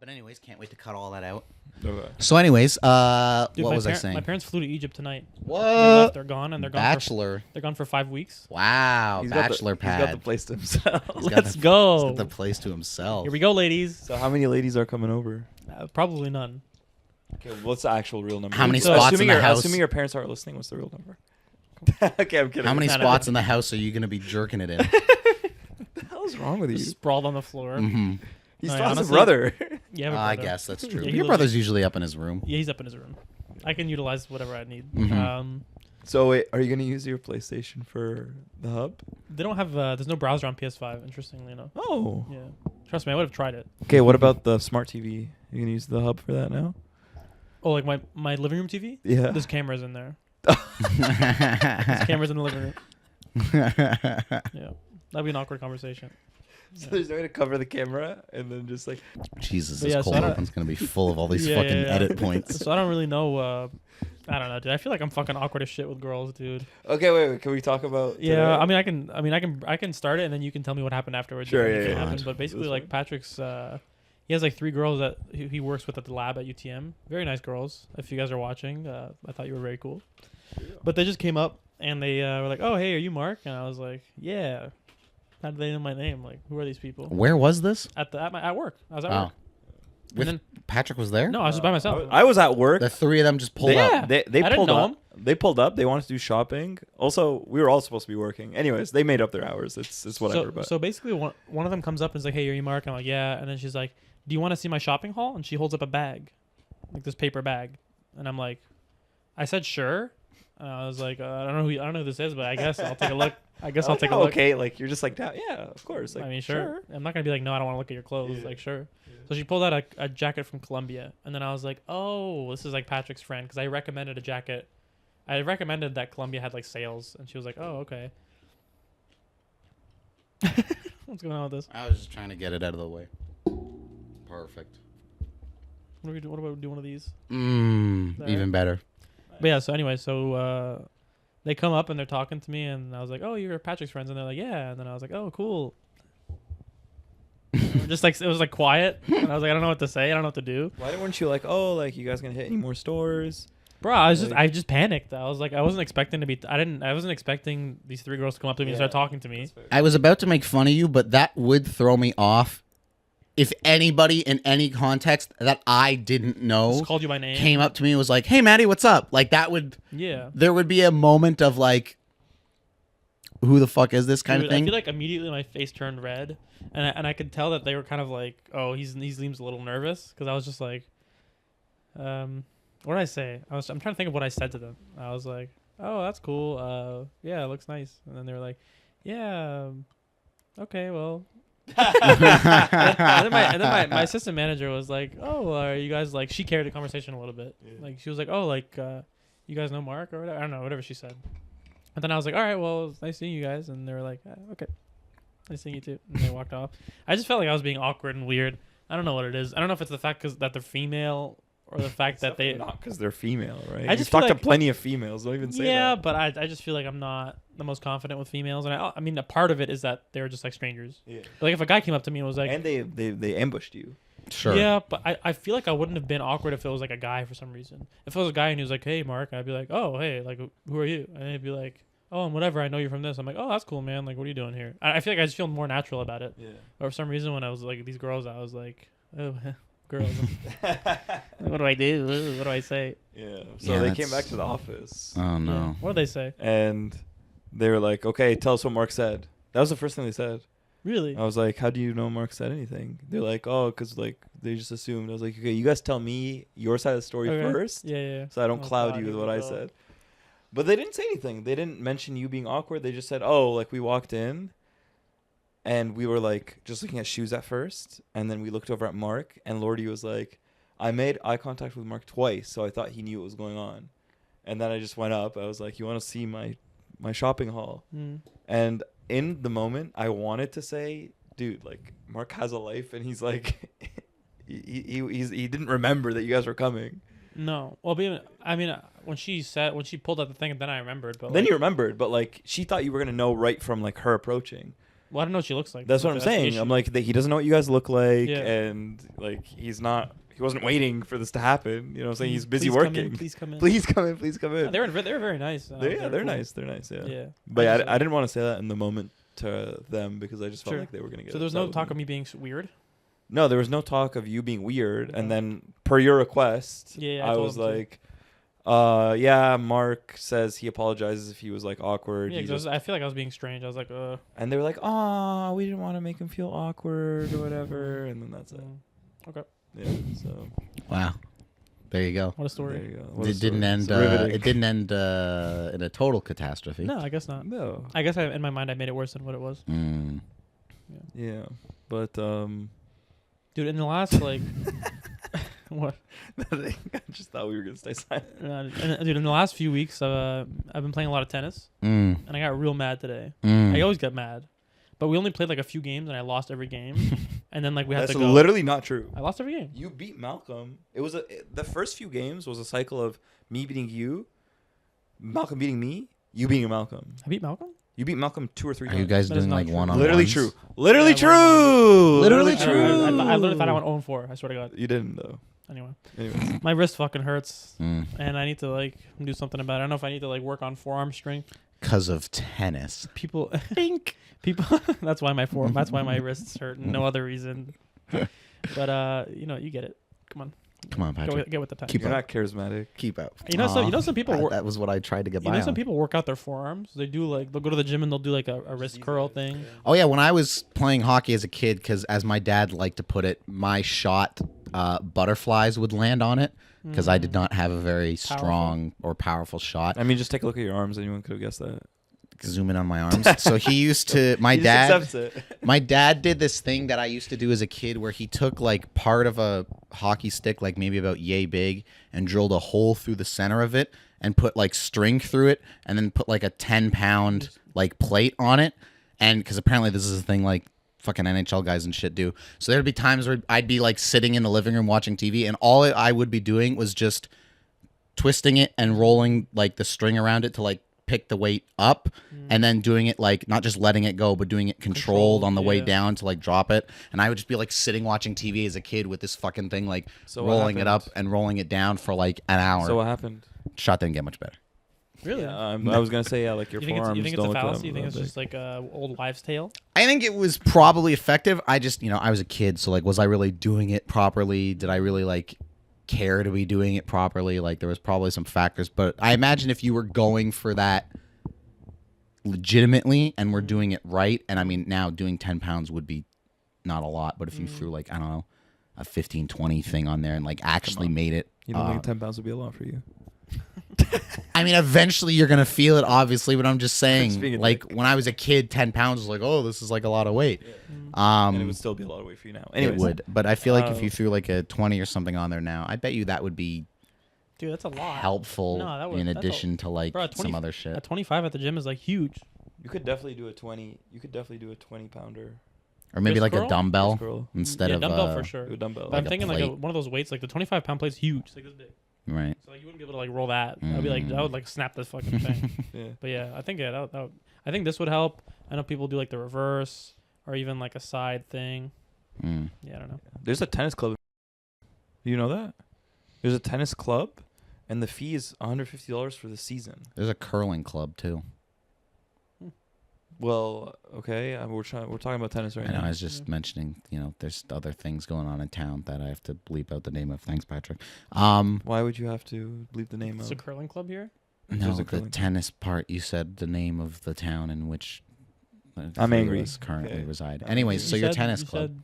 But anyways, can't wait to cut all that out. Okay. So anyways, Dude, what was I saying? My parents flew to Egypt tonight. What? They're gone, and they're gone. Bachelor. They're gone for 5 weeks. Wow, bachelor pad. He's got the place to himself. Let's go. He's got the place to himself. Here we go, ladies. So how many ladies are coming over? Probably none. Okay, what's the actual real number? How many So spots in the house? Assuming your parents aren't listening, what's the real number? Okay, I'm kidding. How many No, no, spots in the house are you gonna be jerking it in? What the hell is wrong with you? Sprawled on the floor. Mm-hmm. He No, still has a honestly- brother. Yeah, my I brother. guess that's true. Yeah, he Your lives- brother's usually up in his room. Yeah, he's up in his room. I can utilize whatever I need. Mhm. So wait, are you gonna use your PlayStation for the hub? They don't have. There's no browser on PS5. Interestingly enough. Oh. Yeah. Trust me, I would have tried it. Okay, what about the smart TV? You gonna use the hub for that now? Oh, like my living room TV. Yeah. There's cameras in there. There's cameras in the living room. Yeah, that'd be an awkward conversation. So there's no way to cover the camera and then just like. Jesus, But this yeah, so cold I don't- open's gonna be full of all these Yeah, fucking yeah, yeah. edit points. So I don't really know. I don't know, dude. I feel like I'm fucking awkward as shit with girls, dude. Okay, wait. Can we talk about? Yeah, today? I can start it and then you can tell me what happened afterwards. Sure, if yeah, anything yeah. happened. God. But basically, That's like fine. Patrick's, he has like 3 girls that he works with at the lab at UTM. Very nice girls. If you guys are watching, I thought you were very cool. But they just came up and they were like, "Oh, hey, are you Mark?" And I was like, "Yeah." How did they know my name? Like, who are these people? Where was this? At work. I was at Oh, work. with then- Patrick was there. No, I was just by myself. I was at work. The three of them just pulled Yeah. up. They I didn't pulled know up. 'em. They pulled up. They wanted to do shopping. Also, we were all supposed to be working. Anyways, they made up their hours. It's whatever. But So basically, one of them comes up and is like, "Hey, are you Mark?" And I'm like, "Yeah." And then she's like, "Do you want to see my shopping haul?" And she holds up a bag, like this paper bag. And I'm like, I said sure. And I was like, I don't know who this is, but I guess I'll take a look. I guess I'll take a look. Okay, like you're just like that. Yeah, of course. Like, I mean, sure. I'm not gonna be like, no, I don't want to look at your clothes. Yeah. Like, sure. So she pulled out a jacket from Colombia, and then I was like, oh, this is like Patrick's friend, because I recommended a jacket. I recommended that Colombia had like sales, and she was like, oh, okay. What's going on with this? I was just trying to get it out of the way. Perfect. What about we do one of these? Even There. better. But yeah, so anyway, so they come up and they're talking to me, and I was like, oh, you're Patrick's friends, and they're like, yeah, and then I was like, oh, cool. Just like it was like quiet, and I was like, I don't know what to say, I don't know what to do. Why weren't you like, oh, like you guys gonna hit any more stores? Bro, I just panicked. I was like, I wasn't expecting to be. I wasn't expecting these 3 girls to come up to me and start talking to me. I was about to make fun of you, but that would throw me off if anybody in any context that I didn't know Just called you by name. came up to me and was like, "Hey, Matty, what's up?" Like that would, Yeah. there would be a moment of like, "Who the fuck is this?" kind Dude, of thing. I feel like immediately my face turned red, and I could tell that they were kind of like, oh, he seems a little nervous, because I was just like, what did I say? I'm trying to think of what I said to them. I was like, oh, that's cool. Yeah, it looks nice. And then they were like, yeah, okay, well. and then my assistant manager was like, oh, are you guys like? She carried the conversation a little bit. Yeah. Like she was like, oh, like you guys know Mark or whatever. I don't know, whatever she said. And then I was like, all right, well, it's nice seeing you guys. And they were like, okay, nice seeing you too. And they walked off. I just felt like I was being awkward and weird. I don't know what it is. I don't know if it's the fact that they're female or the fact that they. Not because they're female, right? I just You've feel talked to like- plenty of females. Don't even say Yeah, that. but I just feel like I'm not the most confident with females. And I mean, a part of it is that they're just like strangers. Yeah. Like if a guy came up to me and was like, And they ambushed you. Sure. yeah, but I feel like I wouldn't have been awkward if it was like a guy for some reason. If it was a guy and he was like, hey, Mark, I'd be like, oh, hey, like, who are you? And he'd be like, oh, whatever, I know you're from this. I'm like, oh, that's cool, man. Like, what are you doing here? I feel like I just feel more natural about it. Yeah. Or for some reason, when I was like these girls, I was like, oh, girls. What do I do? What do I say? Yeah. So Yeah, they that's- came back to the office. Oh no. Yeah. What did they say? And they were like, okay, tell us what Mark said. That was the first thing they said. Really? I was like, how do you know Mark said anything? They're like, oh, because like they just assumed. I was like, okay, you guys tell me your side of the story Okay. first, Yeah, yeah. so I don't Oh, cloud God, you with here what we I go. said. But they didn't say anything. They didn't mention you being awkward. They just said, oh, like we walked in, and we were like just looking at shoes at first, and then we looked over at Mark, and Lordy was like, I made eye contact with Mark twice, so I thought he knew what was going on. And then I just went up. I was like, you want to see my shopping haul? Mm. And in the moment, I wanted to say, dude, like Mark has a life, and he's like, he didn't remember that you guys were coming. No. Well, but I mean, when she pulled out the thing, then I remembered. But Then like, you remembered, but like she thought you were gonna know right from like her approaching. Well, I don't know what she looks like. That's what I'm the saying. issue. I'm like, he doesn't know what you guys look like, Yeah. and like he wasn't waiting for this to happen. You know what I'm saying? He's busy Please working. Please come in. Please come in. Please come in. They were very nice. They're cool. nice. They're nice. Yeah. Yeah. But I just, I didn't want to say that in the moment to them because I just felt Sure. like they were gonna get. So there was upset no with talk me. of me being weird. No, there was no talk of you being weird, and then per your request, Yeah, I I told was him to. like, yeah, Mark says he apologizes if he was like awkward. Yeah, He 'cause just- I feel like I was being strange. I was like, and they were like, oh, we didn't want to make him feel awkward or whatever, and then that's it. Okay. Yeah, so Wow. There you go. What a story. there you go. What a It didn't story. end. It's riveting. It didn't end in a total catastrophe. No, I guess not. No. I guess in my mind I made it worse than what it was. Mm. Yeah, but Dude, in the last like what? I just thought we were gonna stay silent. Dude, in the last few weeks, I've been playing a lot of tennis, Mm. and I got real mad today. Mm. I always get mad, but we only played like a few games, and I lost every game. And then like we had That's to go. literally not true. I lost every game. You beat Malcolm. It was the first few games was a cycle of me beating you, Malcolm beating me, you beating Malcolm. I beat Malcolm. You beat Malcolm 2 or 3 Are times. you guys That is doing not like true. one on Literally ones? true. Literally Yeah, true. Literally I true. literally thought I went 0-4. I swear to God. You didn't though. Anyway, Anyways. my wrist fucking hurts, Mm. and I need to like do something about it. I don't know if I need to like work on forearm strength. 'Cause of tennis. People, people. That's why my That's why my wrists hurt. No other reason. But you get it. Come on. Come on, Patrick. Get with the time. Keep You're up. not charismatic. Keep up. You know, Aw. some people work. That was what I tried to get You by know, some on. people work out their forearms. They do like they'll go to the gym and they'll do like a wrist curl thing. Oh yeah, when I was playing hockey as a kid, because as my dad liked to put it, my shot butterflies would land on it because I did not have a very strong or powerful shot. I mean, just take a look at your arms. Anyone could have guessed that. Zoom in on my arms. So he used to. My He just dad. accepts it. My dad did this thing that I used to do as a kid where he took like part of a hockey stick, like maybe about yay big, and drilled a hole through the center of it and put like string through it and then put like a 10-pound like plate on it. And because apparently this is a thing like fucking NHL guys and shit do. So there'd be times where I'd be like sitting in the living room watching TV and all I would be doing was just twisting it and rolling like the string around it to like pick the weight up and then doing it like not just letting it go but doing it controlled on the way yeah. down to like drop it. And I would just be like sitting watching TV as a kid with this fucking thing like So what rolling it up happened? and rolling it down for like an hour. So what happened? Shot didn't get much better. Really? Yeah, I was gonna say like your You think forearms it's a don't look fallacy? You that think it's big. just like a old wives' tale? I think it was probably effective. I just, I was a kid, so like was I really doing it properly? Did I really like care to be doing it properly? Like there was probably some factors, but I imagine if you were going for that legitimately and we're doing it right, and I mean now doing 10 pounds would be not a lot, but if you threw like I don't know a 15-20 thing on there and like actually made it, You don't think 10 pounds would be a lot for you? I mean eventually you're gonna feel it obviously, but I'm just saying being a like when I was a kid 10 pounds was like, oh, this is like a lot of weight. And it would still be a lot of weight for you now. Anyways, It would, but I feel like if you threw like a 20 or something on there now, I bet you that would be Dude, that's a lot. helpful No, that would- in that's a- addition to like Bro, 20 some other A shit. 25 at the gym is like huge. you could definitely do a 20. You could definitely do a 20 pounder. Or maybe wrist like curl? a dumbbell Wrist curl. instead Yeah, of dumbbell for sure. Do a dumbbell. But Like I'm a thinking like plate. one of those weights, like the 25-pound plate's huge, like this big. right. So like, you wouldn't be able to like roll that. I'd be like, I would like snap this fucking thing. Yeah. But yeah, I think I think this would help. I know people do like the reverse or even like a side thing. Mm. Yeah, I don't know. There's a tennis club. Do you know that? There's a tennis club, and the fee is $150 for the season. There's a curling club too. Well, okay, we're talking about tennis right I know. now. I was just mentioning, there's other things going on in town that I have to bleep out the name of. Thanks, Patrick. Why would you have to bleep the name It's of? a curling club here. No, There's a the curling club. tennis part. You said the name of the town in which the I'm three of angry. us currently Okay. reside. I'm Anyways, angry. so You your said- tennis you club.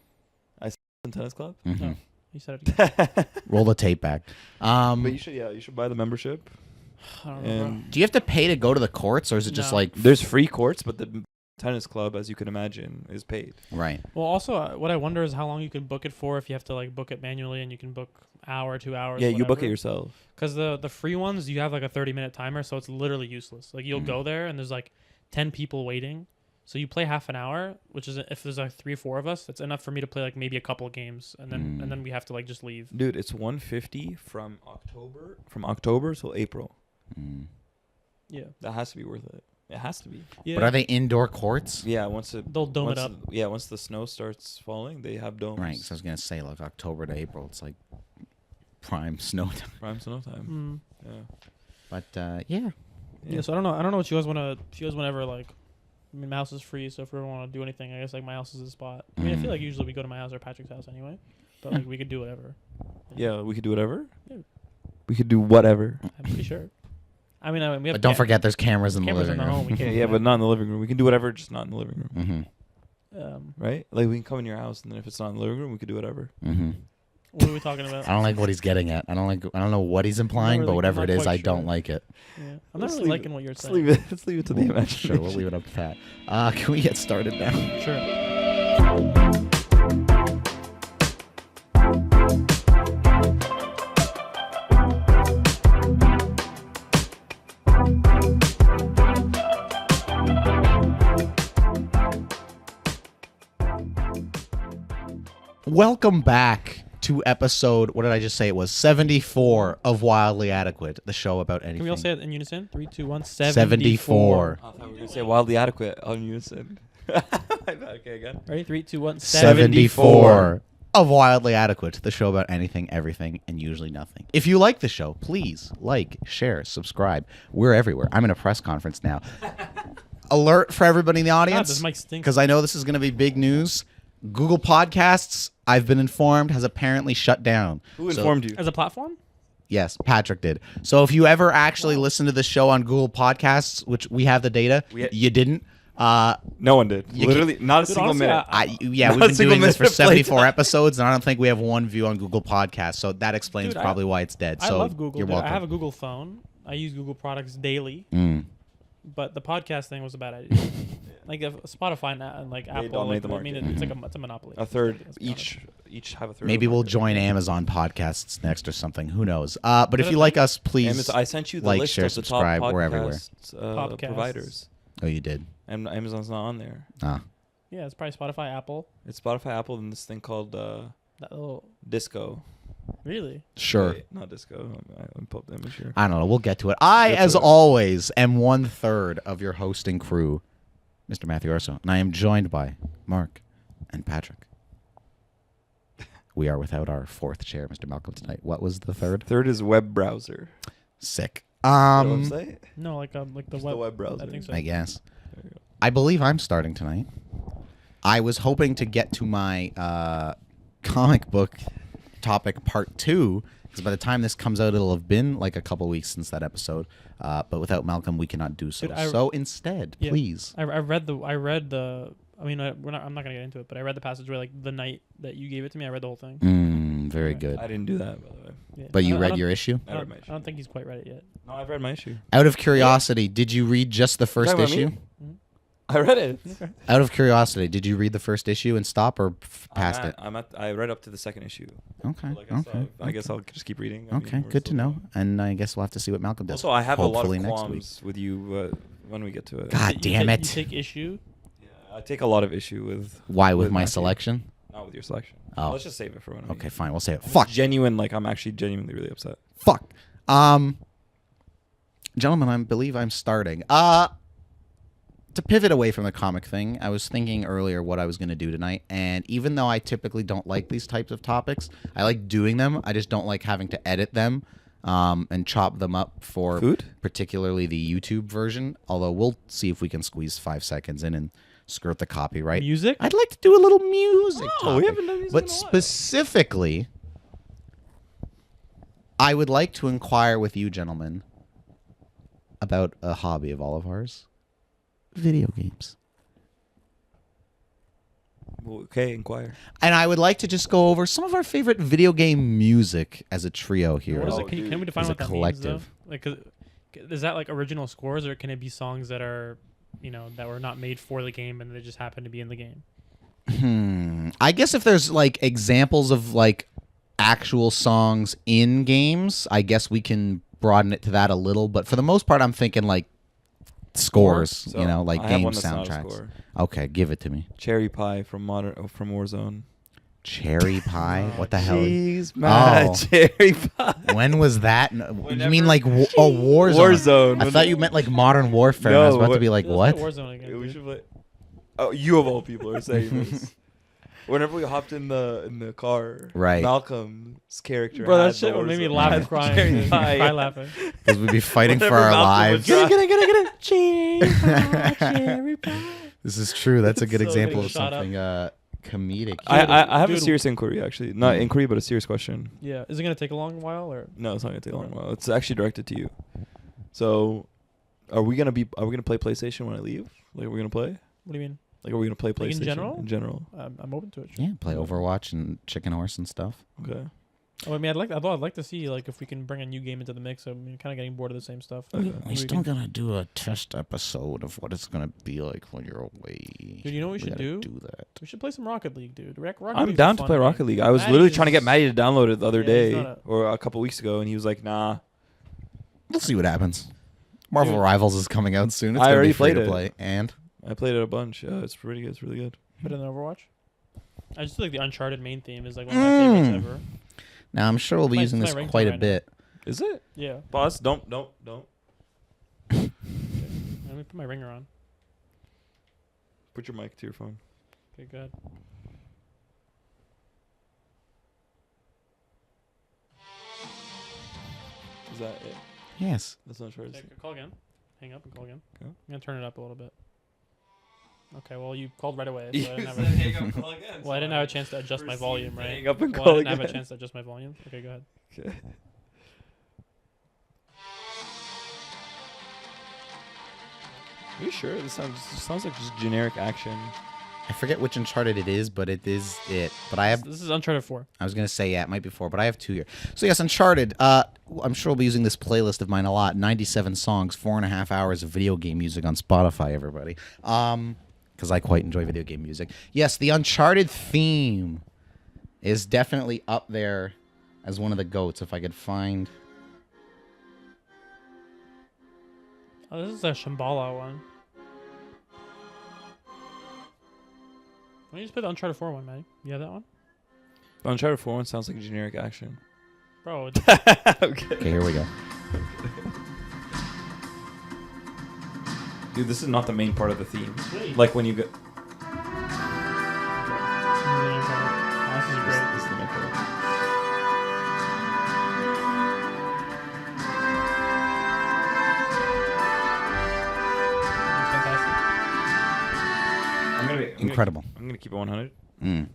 Tennis club. Mhm. No. You said it again. Roll the tape back. But you should buy the membership. I don't know, bro. And Do you have to pay to go to the courts, or is it just No. like there's free courts, but the tennis club, as you can imagine, is paid. right? Well, also, what I wonder is how long you can book it for. If you have to like book it manually, and you can book hour, 2 hours. Yeah, you book it yourself. Because the free ones, you have like a 30-minute timer, so it's literally useless. Like you'll go there and there's like 10 people waiting, so you play half an hour, which is if there's like 3 or 4 of us, that's enough for me to play like maybe a couple of games, and then we have to like just leave. Dude, it's $150 from October till April. Mm. Yeah. That has to be worth it. It has to be. Yeah. But are they indoor courts? Yeah, once it They'll dome it once up. once the snow starts falling, they have domes. Right. So I was gonna say like October to April. It's like prime snow time. Prime snow time. Yeah. But yeah. Yeah. So I don't know. I don't know what you guys wanna. If you guys wanna ever like. I mean, my house is free, so if we ever want to do anything, I guess like my house is the spot. I mean, I feel like usually we go to my house or Patrick's house anyway, but like we could do whatever. Yeah, we could do whatever. Yeah. We could do whatever. I'm pretty sure. I mean, we have But don't forget, there's cameras in the cameras in living the room. home. We can't. Yeah, but not in the living room. We can do whatever, just not in the living room. Mm-hmm. Right? Like we can come in your house, and then if it's not in the living room, we could do whatever. Mm-hmm. What are we talking about? I don't like what he's getting at. I don't know what he's implying, but really- whatever I'm it not is, quite I don't sure. like it. Yeah. I'm not Let's really leave liking what you're Let's saying. leave it. Let's leave it to the Sure, imagination. we'll leave it up to that. Can we get started now? Sure. Welcome back to episode, what did I just say? It was 74 of Wildly Adequate, the show about anything. Can we all say it in unison? 3, 2, 1. 74. I thought we were gonna say wildly adequate on unison. Okay, again. Ready? 3, 2, 1. 74 of Wildly Adequate, the show about anything, everything, and usually nothing. If you like the show, please like, share, subscribe. We're everywhere. I'm in a press conference now. Alert for everybody in the God, audience, this mic stinks. because I know this is going to be big news. Google Podcasts, I've been informed, has apparently shut down. Who So- informed you? As a platform? Yes, Patrick did. So if you ever actually listen to the show on Google Podcasts, which we have the data, you didn't. No one did. You Literally, not a Dude, single honestly, minute. Yeah, Not we've a been single doing this for minute of playtime. 74 episodes, and I don't think we have one view on Google Podcasts. So that explains Dude, probably why it's dead. I So love Google. you're dude. welcome. I have a Google phone. I use Google products daily, Mm. but the podcast thing was a bad idea. Like if Spotify now and like Apple, dominate like, the I mean, market. it's like it's a monopoly. A third Let's be honest. each have a third. Maybe of the we'll market. join Amazon Podcasts next or something. Who knows? But if But you like us, please. Amazon, I sent you the like, list share, of the top subscribe. We're everywhere. podcast Podcasts. providers, Oh, you did. and Amazon's not on there. Ah. Yeah, it's probably Spotify, Apple. It's Spotify, Apple, and this thing called That little Disco. really. Sure. Wait, not Disco. I'm pulled the image here. I don't know. We'll get to it. I, Get to as it. always, am 1/3 of your hosting crew, Mr. Matthew Arso, and I am joined by Mark and Patrick. We are without our fourth chair, Mr. Malcolm, tonight. What was the third? Third is web browser. Sick. The website? No, like the Just web, the web browser. I think so. I guess. There you go. I believe I'm starting tonight. I was hoping to get to my comic book topic part 2, because by the time this comes out, it'll have been like a couple weeks since that episode. But without Malcolm, we cannot do so. Dude, I- So instead, Yeah. please. I read the. I mean, I'm not gonna get into it, but I read the passage where like the night that you gave it to me, I read the whole thing. Very Yeah. good. I didn't do that, by the way. Yeah. But you I read don't- your issue? I don't, I don't think he's quite read it yet. No, I've read my issue. Out of curiosity, did you read just the first Talking about me? issue? I read it. Out of curiosity, did you read the first issue and stop or past it? I read up to the second issue. Okay. Like I Okay. said, I guess I'll just keep reading. I mean, Okay. we're Good to still know. going. And I guess we'll have to see what Malcolm does. Also, I have hopefully a lot of next week. qualms with you when we get to it. God damn You it. take issue. Yeah, I take a lot of issue with. Why with my Matthew. selection? Not with your selection. Oh. Let's just save it for when. Okay, fine. We'll say it. I'm Fuck. Genuine, like I'm actually genuinely really upset. Fuck. Gentlemen, I believe I'm starting. To pivot away from the comic thing, I was thinking earlier what I was going to do tonight, and even though I typically don't like these types of topics, I like doing them. I just don't like having to edit them and chop them up for Food? particularly the YouTube version, although we'll see if we can squeeze 5 seconds in and skirt the copyright. Music. I'd like to do a little music Oh, we topic, haven't done music but in a while. specifically, I would like to inquire with you gentlemen about a hobby of all of ours. Video games. Well, okay, inquire. And I would like to just go over some of our favorite video game music as a trio here. What is Oh, it? Can dude. we define As a what that collective. means though? Like, is that like original scores, or can it be songs that are, that were not made for the game and they just happen to be in the game? I guess if there's like examples of like actual songs in games, I guess we can broaden it to that a little. But for the most part, I'm thinking like scores, So, like I have game one that's not a soundtracks. score. Okay, give it to me. Cherry Pie from Warzone. Cherry pie? What the hell? Jeez, man, cherry pie. When was that? You Whenever- mean like Warzone? Warzone. I thought you meant like Modern Warfare. and I was No, about to be like, Let's play what? Warzone again, Yeah, we dude. should play. Oh, you of all people are saying this. Whenever we hopped in the car, Right. Malcolm's character. Bro, that had shit the would make me Warzone. laugh Had and cry. cherry dude. pie. Cry laughing. Because we'd be fighting for Whenever our Malcolm would lives. drive- Get it. Cherry pie, cherry pie. This is true. That's a good So example getting of shot up. something comedic. I have a Dude. serious inquiry actually. Not inquiry, but a serious question. Yeah, is it gonna take a long while or? No, it's not gonna take a long while. It's actually directed to you. So, are we gonna play PlayStation when I leave? Like, are we gonna play? What do you mean? Like, are we gonna play Like, PlayStation in general? In general. I'm open to it. Yeah, play Overwatch and Chicken Horse and stuff. Okay. Oh, I mean, I'd like to see like if we can bring a new game into the mix. I'm kind of getting bored of the same stuff. Okay. We're Maybe we still can- gonna do a test episode of what it's gonna be like when you're away. Dude, you know what we should gotta do? do that. We should play some Rocket League, dude. Rocket I'm League's down a to fun play game. Rocket League. I was Matty literally trying to get is- Matty to download it the other Yeah, he's day not or a couple weeks ago, and he was like, "Nah." We'll see what happens. Marvel Dude. Rivals is coming out soon. It's I gonna already be free played to it. play. And I played it a bunch. Yeah, it's pretty good. It's really good. Better than Overwatch. I just feel like the Uncharted main theme is like one of my favorites ever. now I'm sure we'll be My- using my this ringtone quite a right now. bit. Is it? Yeah. Boss, don't. Let me put my ringer on. Put your mic to your phone. Okay, good. Is that it? Yes. That's not sure. Okay, call again. Hang up and call again. Okay. I'm gonna turn it up a little bit. Okay, well you called right away, You so I didn't have said a, hang up, call again. well I didn't have a chance to adjust my Proceed volume, to right? hang up and Well, call I didn't have again. a chance to adjust my volume. Okay, go ahead. Okay. Are you sure? This sounds like just generic action. I forget which Uncharted it is, but it is it. But I have. This is Uncharted 4. I was gonna say yeah, it might be 4, but I have 2 here. So yes, Uncharted. I'm sure we'll be using this playlist of mine a lot. 97 songs, 4.5 hours of video game music on Spotify. Everybody, because I quite enjoy video game music. Yes, the Uncharted theme is definitely up there as one of the goats. If I could find. Oh, this is a Shambhala one. Why don't you just play the Uncharted 4 one, man? You have that one? The Uncharted 4 one sounds like generic action. Bro, Okay. Okay, here we go. Dude, this is not the main part of the theme. Wait. Like when you go. this is great. This is the main part. It's fantastic. I'm gonna Incredible. I'm gonna keep it 100. Mm.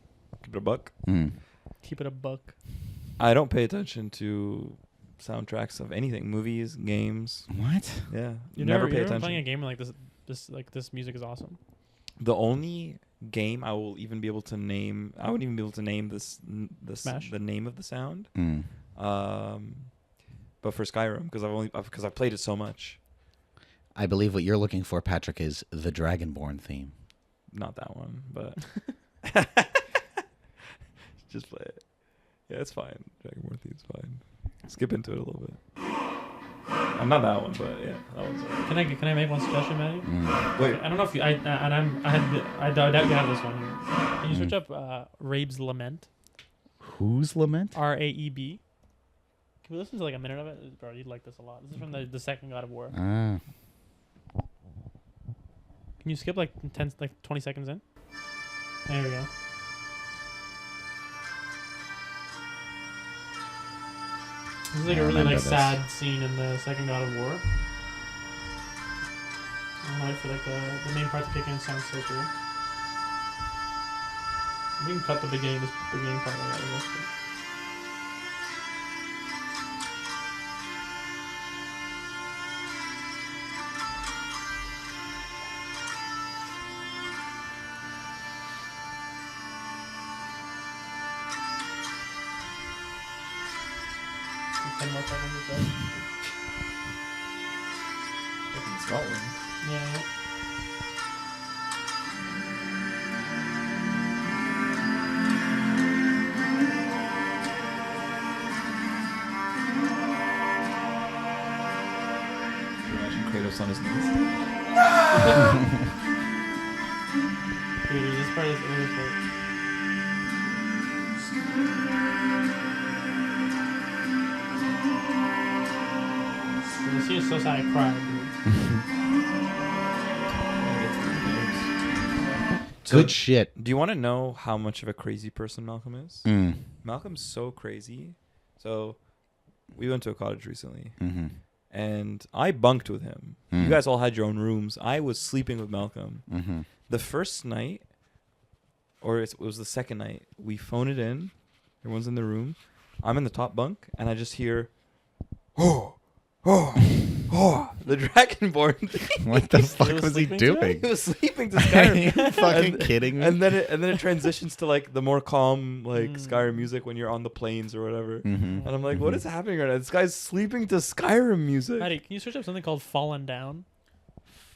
Keep it a buck. Mm. Keep it a buck. I don't pay attention to soundtracks of anything, movies, games. What? Yeah, You never never pay you're attention. playing a game like this music is awesome. The only game I will even be able to name, I wouldn't even be able to name Smash? the name of the sound. Mm. But for Skyrim, because I've played it so much. I believe what you're looking for, Patrick, is the Dragonborn theme. Not that one, but just play it. Yeah, it's fine. Dragonborn theme's fine. Skip into it a little bit. Not that one, but yeah, that one's alright. Can I make one suggestion, Matty? Mm. Wait, I don't know if you I doubt you have this one here. Can you switch up Rabe's Lament? Whose lament? Raeb. Can we listen to like a minute of it? Bro, you'd like this a lot. This is from the second God of War. Ah. Can you skip like 20 seconds in? There we go. This is like Yeah, a I really remember like this. sad scene in the second God of War. I wait for like the main part to kick in. It sounds so cool. We can cut the beginning part like that. I guess, but- Like 10 more seconds or so. like in Scotland. Yeah. Can you imagine Kratos on his knees? Dude, this part is part. just so sad I cried, dude. Good shit. Do you want to know how much of a crazy person Malcolm is? Mm. Malcolm's so crazy. So we went to a cottage recently, Mm-hmm. and I bunked with him. Mm. You guys all had your own rooms. I was sleeping with Malcolm. Mm-hmm. The first night, or it was the second night, we phone it in. Everyone's in the room. I'm in the top bunk, and I just hear, oh, the Dragonborn thing. What the fuck was was he sleeping to it? doing? He was sleeping to Are Skyrim. you fucking And- kidding me? And then it transitions to like the more calm like Skyrim music when you're on the plains or whatever. Mm-hmm. And I'm like, what is happening right now? This guy's sleeping to Skyrim music. Matty, can you search up something called Fallen Down?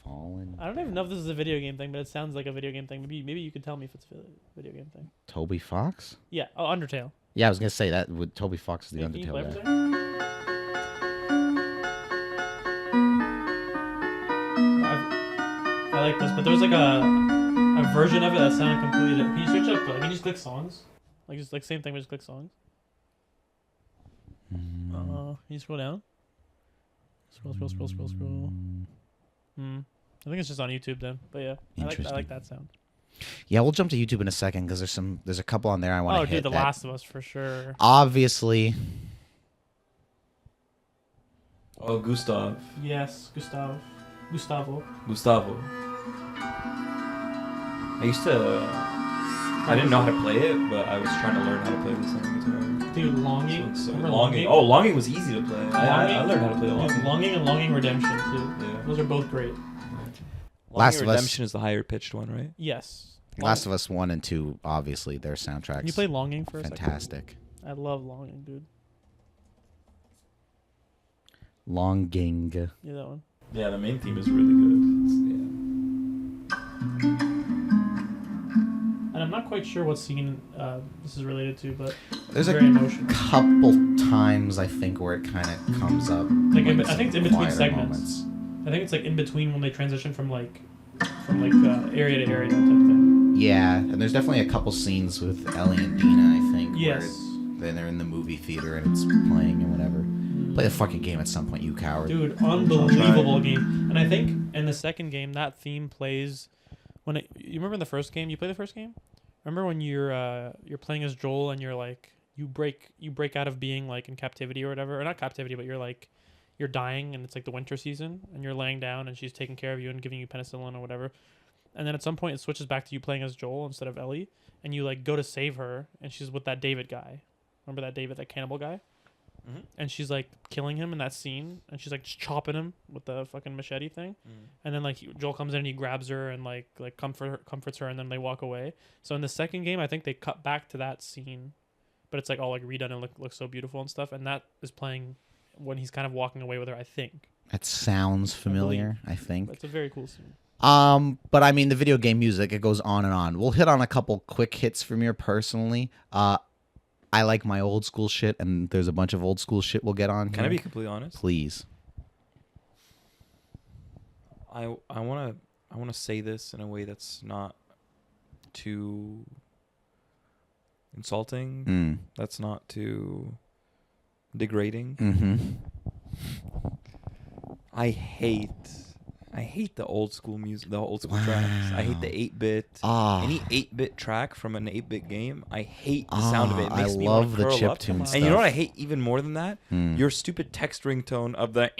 Fallen. I don't even know if this is a video game thing, but it sounds like a video game thing. Maybe you could tell me if it's a video game thing. Toby Fox? Yeah. Oh, Undertale. Yeah, I was gonna say that. Would Toby Fox is the Can you play Undertale for a guy? second? I like this, but there's like a version of it that sounded completely different. Can you search up? Can you just click songs? Like just like same thing, but just click songs. Can you scroll down? Scroll. I think it's just on YouTube then. But yeah, I Interesting. like that sound. Yeah, we'll jump to YouTube in a second because there's a couple on there I want to Oh, hit. dude, The that Last of Us for sure. Obviously. Oh, Gustav. Yes, Gustavo. Gustavo. I used to. I didn't know how to play it, but I was trying to learn how to play this on the guitar. Dude, Longing. So Remember longing. Oh, Longing was easy to play. I learned how to play Dude, Longing. Longing and Longing Redemption too. Yeah. Those are both great. Last Longing of Us. Redemption is the higher pitched one, right? Yes. Last of Us 1 and 2, obviously, their soundtracks. Can you play Longing for a second? fantastic. I love Longing, dude. Longing. Yeah, that one. Yeah, the main theme is really good. And I'm not quite sure what scene this is related to, but There's it's very a emotional. couple times I think where it kind of comes up. Like in I think it's some in between quieter segments. I think it's like in between when they transition from area to area type thing. Yeah, and there's definitely a couple scenes with Ellie and Dina, I think. Yes. Where then they're in the movie theater and it's playing and whatever. Play the fucking game at some point, you coward. Dude, unbelievable game. And I think in the second game that theme plays when you remember in the first game, you play the first game? Remember when you're playing as Joel and you're like you break out of being like in captivity or whatever, or not captivity, but you're dying and it's like the winter season and you're laying down and she's taking care of you and giving you penicillin or whatever. And then at some point it switches back to you playing as Joel instead of Ellie, and you like go to save her and she's with that David guy. Remember that David, that cannibal guy? Mhm. And she's like killing him in that scene and she's like just chopping him with the fucking machete thing. And then like Joel comes in and he grabs her and like comforts her, and then they walk away. So in the second game I think they cut back to that scene, but it's like all like redone and looks so beautiful and stuff, and that is playing when he's kind of walking away with her, I think. That sounds familiar, I think. But it's a very cool scene. But I mean, the video game music, it goes on and on. We'll hit on a couple quick hits from here personally. I like my old school shit, and there's a bunch of old school shit we'll get on. Can I here. be completely honest? Please. I wanna say this in a way that's not too insulting. That's not too degrading. Mm-hmm. I hate the old school music, the old school tracks. I hate the 8-bit. Any 8-bit track from an 8-bit game, I hate the sound of it. It makes I me love wanna the curl up. chiptune stuff. And you know what I hate even more than that? Hmm. Your stupid text ringtone of the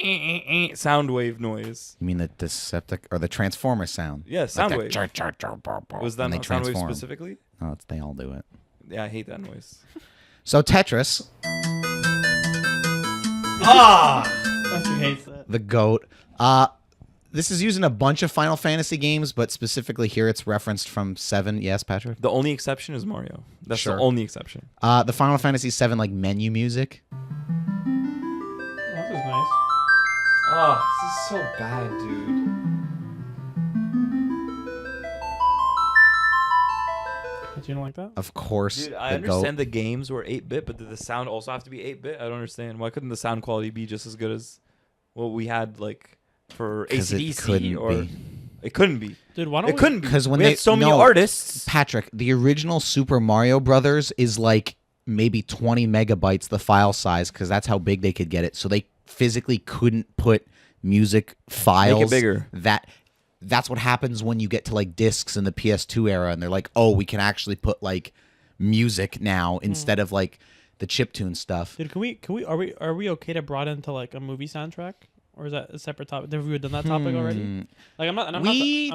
sound wave noise. You mean the Deceptic or the Transformer sound? Yeah, sound Like wave. that Was that when they not sound wave transform. specifically? No, they all do it. Yeah, I hate that noise. So Tetris, That's who hates that. the GOAT. This is used in a bunch of Final Fantasy games, but specifically here it's referenced from 7. Yes, Patrick? The only exception is Mario. That's Sure. the only exception. The Final Fantasy 7 like menu music. Oh, this is nice. Oh, this is so bad, dude. But you don't like that? Of course, Dude, I the understand GOAT. the games were 8-bit, but did the sound also have to be 8-bit? I don't understand. Why couldn't the sound quality be just as good as what we had like for 'Cause it AC/DC? couldn't Or be. it couldn't be. Dude, why don't It couldn't be 'Cause when we they- had so many no. artists. Patrick, the original Super Mario Brothers is like maybe 20 megabytes the file size because that's how big they could get it. So they physically couldn't put music files. Make it bigger. That's what happens when you get to like discs in the PS2 era, and they're like, oh, we can actually put like music now instead of like the chiptune stuff. Dude, are we okay to brought into like a movie soundtrack, or is that a separate topic? Have we done that topic already? Like I'm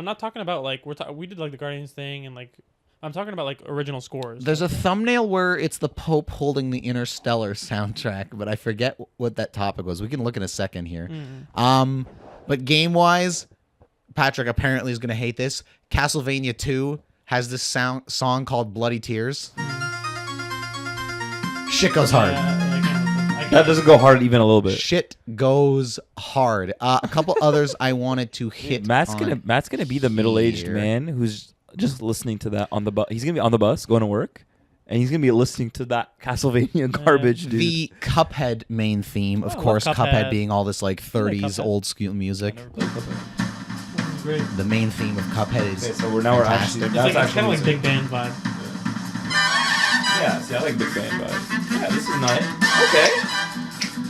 not talking about like we did like the Guardians thing, and like I'm talking about like original scores. There's a thumbnail where it's the Pope holding the Interstellar soundtrack, but I forget what that topic was. We can look in a second here. But game wise, Patrick apparently is gonna hate this. Castlevania 2 has this song called Bloody Tears. Shit goes hard. That doesn't go hard even a little bit. Shit goes hard. A couple others I wanted to hit. Matt's gonna be the middle-aged man who's just listening to that on the bus. He's gonna be on the bus going to work, and he's gonna be listening to that Castlevania garbage, dude. The Cuphead main theme, of course. Cuphead being all this like 30s old school music. Great. The main theme of Cuphead is. Okay, so we're actually. It's kind of like big band vibe. Yeah, see, I like big band vibes. Yeah, this is nice. Okay.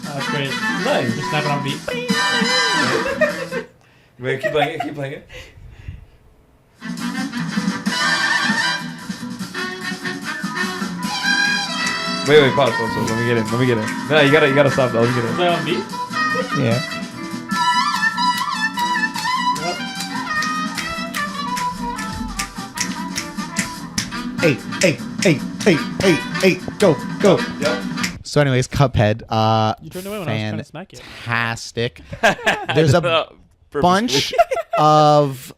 That's great. Nice. Just snap it on beat. Wait, keep playing it. Keep playing it. Wait, pause. Let me get in. No, you gotta stop that. Let me get in. Is that on beat? Yeah. Hey, go. Yep. So anyways, Cuphead, You turned away when I was trying to smack you. fantastic. There's a bunch of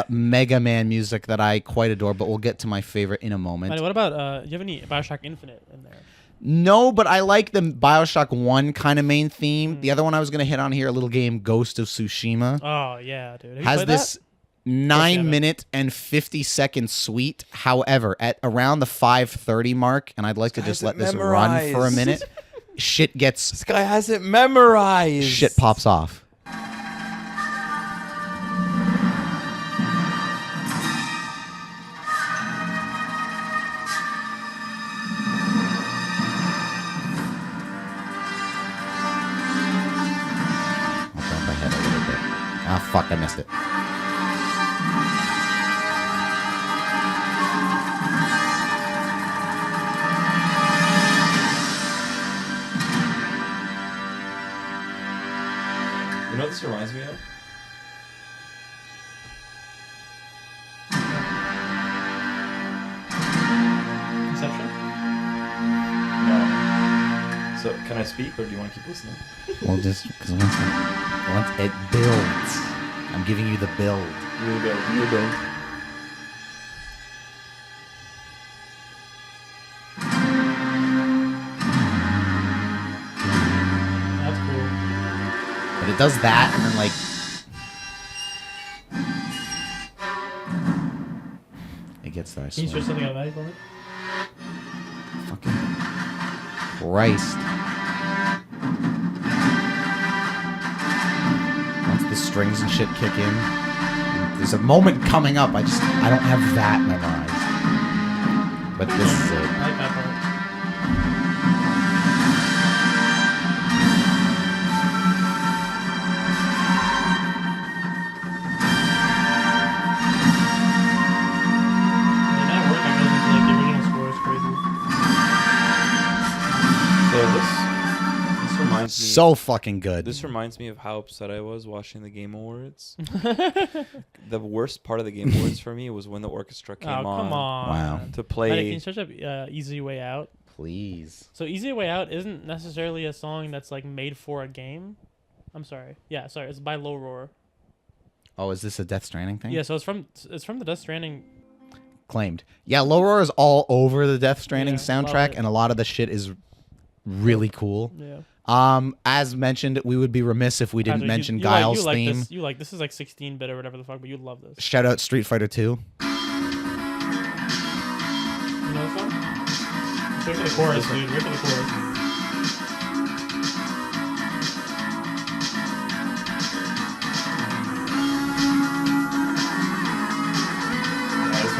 Mega Man music that I quite adore, but we'll get to my favorite in a moment. Matty, what about, do you have any Bioshock Infinite in there? No, but I like the Bioshock 1 kind of main theme. The other one I was going to hit on here, a little game, Ghost of Tsushima. Oh, yeah, dude. Have you Has played this that? 9-minute and 50-second suite. However, at around the 5:30 mark, and I'd like to just let this run for a minute, shit gets... This guy has it memorized. Shit pops off. I'll jump ahead a little bit. Ah, fuck, I missed it. You know what this reminds me of? Inception? No. So, can I speak, or do you want to keep listening? Well, just because once it builds, I'm giving you the build. You build. That's cool. But it does that, and then like it gets there. I Can you swear. switch something out of that for me? Fucking Christ! Once the strings and shit kick in, there's a moment coming up. I don't have that memorized. But this is I it. like that part. The amount of work that goes into like the original score is crazy. So this reminds me. So fucking good. This reminds me of how upset I was watching the Game Awards. The worst part of the Game Awards for me was when the orchestra came Oh, come on. Wow. to Matty, play. can you search up Easy Way Out? Please. So Easy Way Out isn't necessarily a song that's like made for a game. I'm sorry. Yeah, sorry. It's by Low Roar. Oh, is this a Death Stranding thing? Yeah, so it's from the Death Stranding. Claimed. Yeah, Low Roar is all over the Death Stranding Yeah, love soundtrack, it. and a lot of the shit is really cool. Yeah. As mentioned, we would be remiss if we didn't Patrick, mention you Guile's like theme. this is like 16-bit or whatever the fuck, but you love this. Shout out Street Fighter 2. You know this song? Wait for the chorus, dude. Wait for the chorus.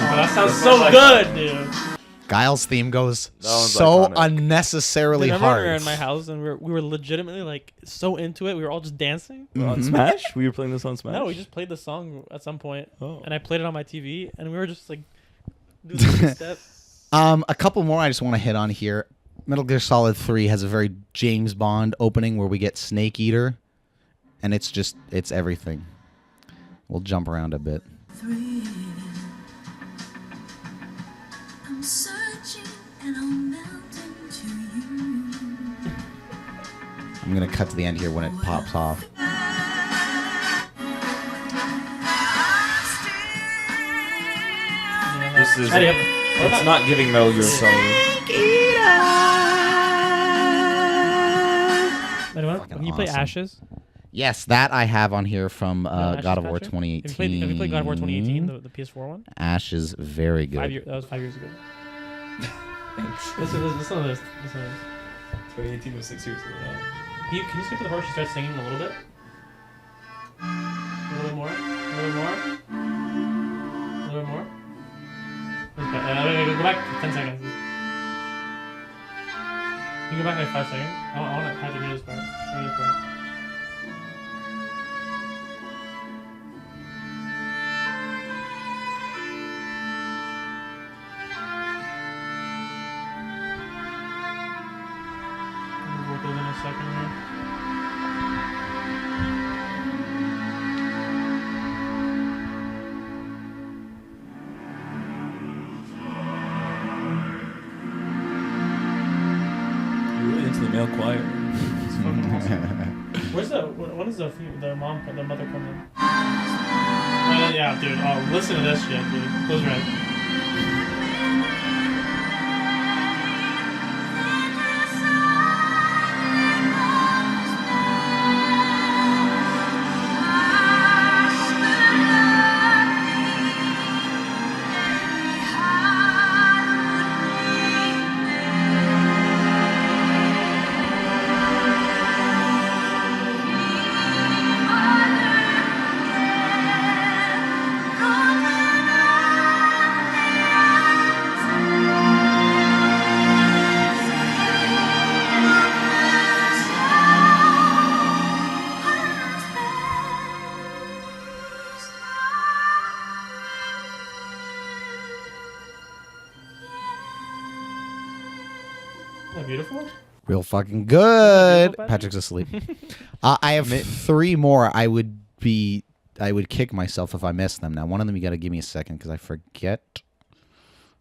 Oh, that sounds so good, dude. Guile's theme goes That one's so iconic. unnecessarily Remember we hard. were in my house and we were legitimately like so into it. We were all just dancing. On Smash? We were playing this on Smash? No, we just played the song at some point, Oh. and I played it on my TV, and we were just like doing the step. A couple more I just want to hit on here. Metal Gear Solid 3 has a very James Bond opening where we get Snake Eater, and it's everything. We'll jump around a bit. I'm searching and I'll melt into you. I'm gonna cut to the end here when it pops off. This is... Matty, It's not giving Metal Gear Solid. Anyone? Fucking Can you play awesome. Ashes? Yes, that I have on here from Ashes, God of War Patrick? 2018. Have you played God of War 2018, the PS4 one? Ash is very good. That was 5 years ago. Thanks. Listen to this. 2018 was 6 years ago now. Can you skip to the part she starts singing a little bit? A little bit more? A little bit more? A little bit more? Okay, go back 10 seconds. You can go back like 5 seconds. I want to have to hear this part. Hear this part. Vocals in a second here. You're really into the male choir. It's fucking awesome. When is the mother coming in? Yeah, dude. Oh, listen to this shit, dude. Close your eyes. Isn't that beautiful? Real fucking good. Patrick? Patrick's asleep. I have 3 more. I would kick myself if I missed them. Now, one of them you got to give me a second because I forget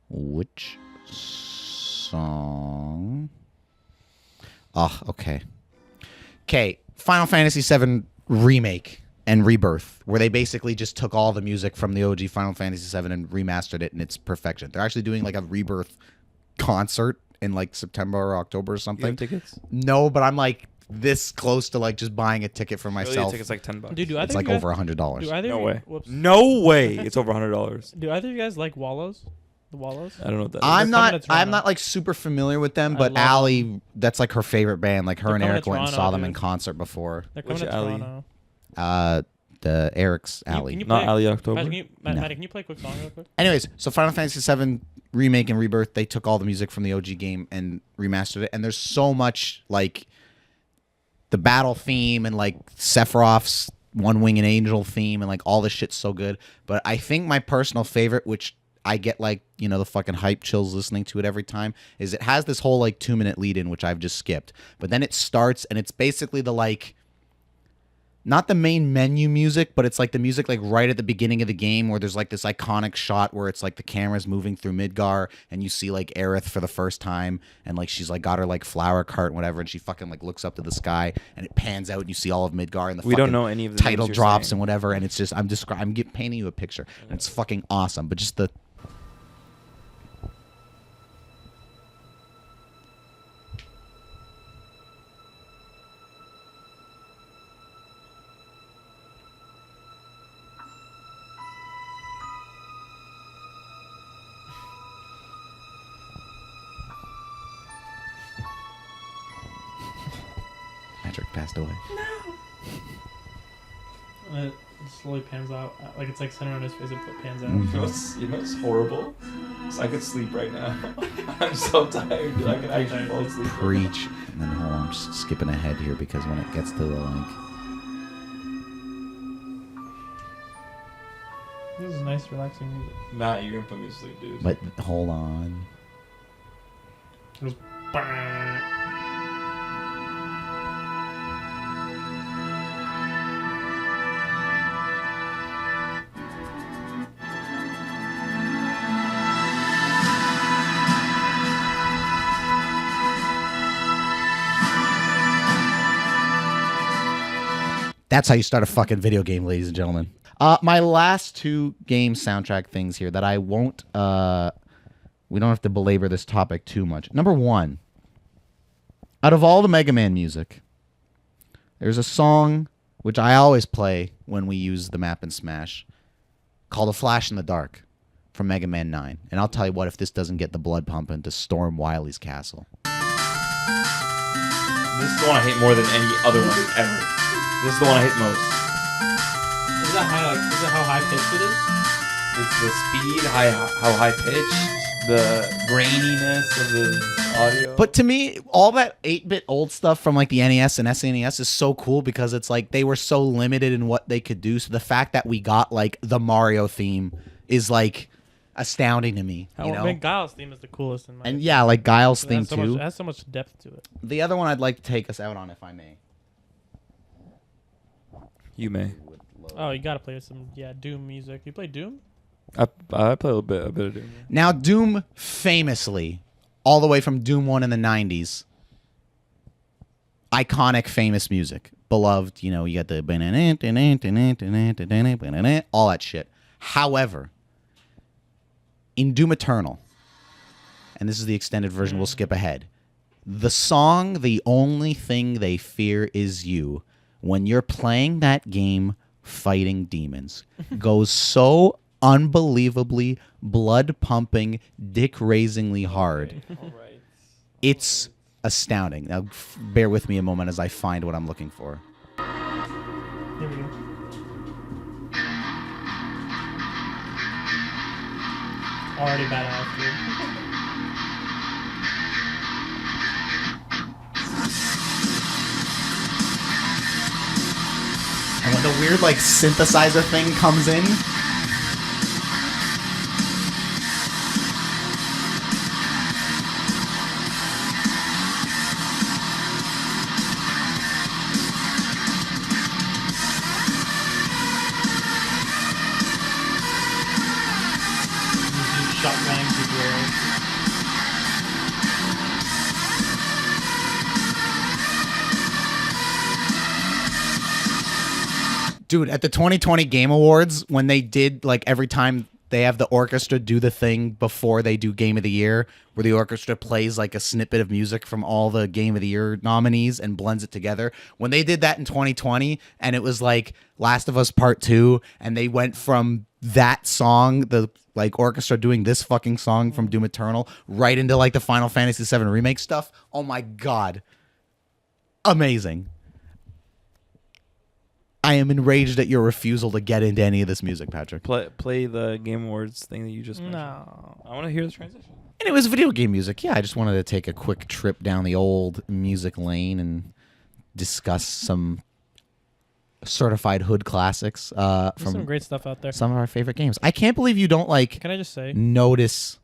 which song. Oh, okay. Okay, Final Fantasy VII Remake and Rebirth, where they basically just took all the music from the OG Final Fantasy VII and remastered it in its perfection. They're actually doing like a Rebirth concert in like September or October or You something. have tickets? No, but I'm like this close to like just buying a ticket for Really, myself. tickets like $10. Dude, do either It's of like you guys, over $100. do either No of you- way. Whoops. No way. It's over $100. Do either of you guys like Wallows? The Wallows? I don't know what that is. I'm They're coming not. to Toronto. I'm not like super familiar with them, I but love Allie, that's like her favorite band. Like her They're and coming Eric to went and Toronto, saw them in dude. concert before. They're coming Which to alley? Toronto. The Eric's Alley. Can you Not play, Ali October. Patrick, can you, No. Matty, can you play a quick song real quick? Anyways, so Final Fantasy VII Remake and Rebirth, they took all the music from the OG game and remastered it, and there's so much like the battle theme and like Sephiroth's One Winged Angel theme and like all this shit's so good. But I think my personal favorite, which I get like, you know, the fucking hype chills listening to it every time, is it has this whole like 2-minute lead in, which I've just skipped. But then it starts and it's basically the like, not the main menu music, but it's like the music like right at the beginning of the game where there's like this iconic shot where it's like the camera's moving through Midgar and you see like Aerith for the first time and like she's like got her like flower cart and whatever and she fucking like looks up to the sky and it pans out and you see all of Midgar and the We don't fucking know any of the title names you're drops saying. and whatever and it's just I'm painting you a picture and it's fucking awesome. But just the Patrick passed away. And it slowly pans out. Like it's like centered on his face. It pans out. Mhm. You know what's horrible? So I could sleep right now. I'm so tired, dude. I can actually fall asleep. Preach. And then hold on, I'm just skipping ahead here because when it gets to the like. This is nice, relaxing music. Matt, you're gonna put me to sleep, dude. But hold on. Just bang. That's how you start a fucking video game, ladies and gentlemen. My last two game soundtrack things here that I won't. We don't have to belabor this topic too much. Number one, out of all the Mega Man music, there's a song which I always play when we use the map in Smash, called "A Flash in the Dark" from Mega Man 9. And I'll tell you what, if this doesn't get the blood pumping to storm Wily's castle. This is the one I hate more than any other one ever. This is the one I hate most. Is that high? Like, is that how high pitched it is? It's the speed, how high pitched, the graininess of the audio. But to me, all that 8-bit old stuff from like the NES and SNES is so cool because it's like they were so limited in what they could do. So the fact that we got like the Mario theme is like astounding to me. You know? I mean, Guile's theme is the coolest in my And opinion. yeah, like Guile's It theme has so too. Much, it has so much depth to it. The other one I'd like to take us out on, if I may. You may. Oh, you gotta play some Doom music. You play Doom? I play a bit of Doom. Yeah. Now, Doom famously, all the way from Doom 1 in the 90s, iconic, famous music. Beloved, you know, you got the all that shit. However, in Doom Eternal, and this is the extended version, we'll skip ahead, the song, "The Only Thing They Fear Is You," when you're playing that game fighting demons, goes so unbelievably blood-pumping, dick-raisingly hard. All right. It's astounding. Now, bear with me a moment as I find what I'm looking for. Here we go. Already badass, dude. And when the weird, like, synthesizer thing comes in... Shotgun people. Dude, at the 2020 Game Awards, when they did, like, every time they have the orchestra do the thing before they do Game of the Year, where the orchestra plays, like, a snippet of music from all the Game of the Year nominees and blends it together. When they did that in 2020, and it was, like, Last of Us Part 2, and they went from that song, the, like, orchestra doing this fucking song from Doom Eternal, right into, like, the Final Fantasy VII Remake stuff. Oh, my God. Amazing. I am enraged at your refusal to get into any of this music, Patrick. Play the Game Awards thing that you just mentioned. No. I want to hear the transition. And it was video game music. Yeah, I just wanted to take a quick trip down the old music lane and discuss some certified hood classics There's from some great stuff out there. some of our favorite games. I can't believe you don't like Can I just say? notice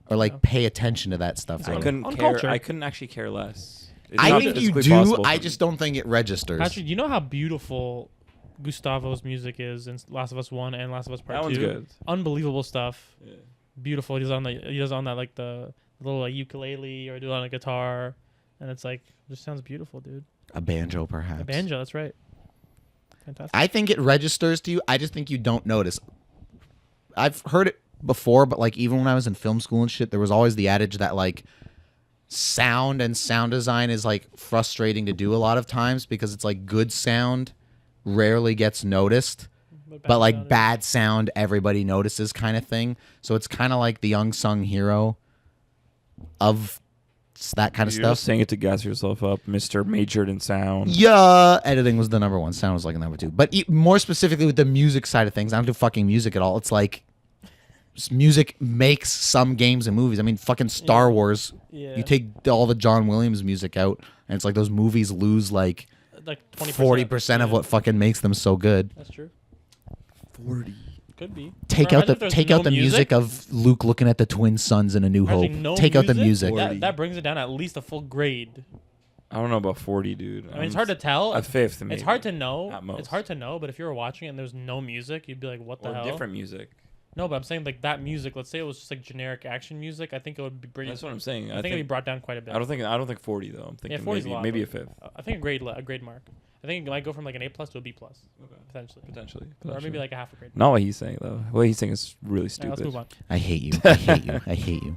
or like Yeah. pay attention to that stuff. I I Really. couldn't On care. culture. I couldn't actually care less. It's I not think you physically do. possible I for just me. don't think it registers. Patrick, you know how beautiful Gustavo's music is in Last of Us 1 and Last of Us Part That 2? one's good. Unbelievable stuff. Yeah. Beautiful. He does on that like the little like ukulele or do it on a guitar, and it's like just sounds beautiful, dude. A banjo, perhaps. A banjo, that's right. Fantastic. I think it registers to you. I just think you don't notice. I've heard it before, but like even when I was in film school and shit, there was always the adage that like sound and sound design is like frustrating to do a lot of times because it's like good sound rarely gets noticed, but like sound is- bad sound everybody notices kind of thing. So it's kind of like the unsung hero of that kind of You're stuff. just saying it to gas yourself up, Mr. Majored in sound. Yeah, editing was the number one. Sound was like a number two. But more specifically with the music side of things, I don't do fucking music at all. It's like music makes some games and movies. I mean, fucking Star Wars. Yeah. You take all the John Williams music out, and it's like those movies lose like 40% of what fucking makes them so good. That's true. 40. Could be. Take Or out imagine if the there's no music of Luke looking at the twin suns in A New Hope. Imagine no Take out the music. That brings it down at least a full grade. I don't know about 40, dude. I mean, it's hard to tell. A fifth, maybe. It's hard to know. At most. It's hard to know, but if you were watching it and there's no music, you'd be like, "What the Or hell?" different music. No, but I'm saying like that music. Let's say it was just like generic action music. I think it would be bring. That's what I'm saying. I think it'd be brought down quite a bit. I don't think 40 though. I'm thinking 40 is a lot, maybe a but- fifth. I think a grade mark. I think it might go from like an A+ to a B+, potentially, Potentially. or maybe like a half a grade. Not what he's saying though. What he's saying is really Alright, stupid. let's move on. I hate you. I hate you. I hate you.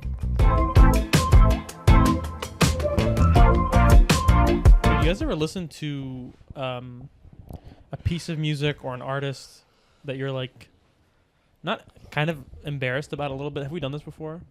You guys ever listen to a piece of music or an artist that you're like not kind of embarrassed about a little bit? Have we done this before?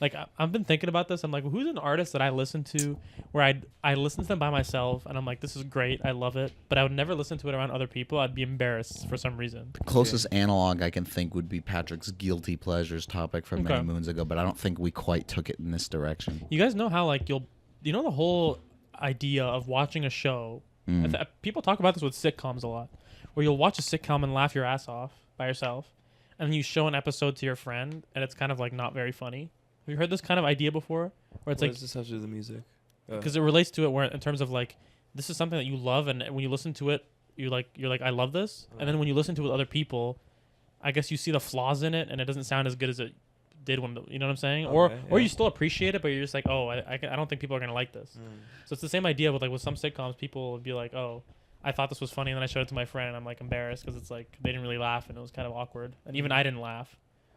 Like I've been thinking about this. I'm like, who's an artist that I listen to where I listen to them by myself and I'm like, this is great, I love it, but I would never listen to it around other people. I'd be embarrassed for some reason. Closest analog I can think would be Patrick's guilty pleasures topic from many Okay. moons ago, but I don't think we quite took it in this direction. You guys know how like you know the whole idea of watching a show. People talk about this with sitcoms a lot, where you'll watch a sitcom and laugh your ass off by yourself, and then you show an episode to your friend, and it's kind of like not very funny. Have you heard this kind of idea before? Where it's What like does this have to do with the music? because it relates to it, where in terms of like this is something that you love, and when you listen to it, you're like I love this, and then when you listen to it with other people, I guess you see the flaws in it, and it doesn't sound as good as it did when you know what I'm saying, or yeah. you still appreciate it, but you're just like, oh, I don't think people are gonna like this. So it's the same idea with like with some sitcoms, people would be like, oh, I thought this was funny, and then I showed it to my friend, and I'm like embarrassed because it's like they didn't really laugh, and it was kind of awkward, and even I didn't laugh.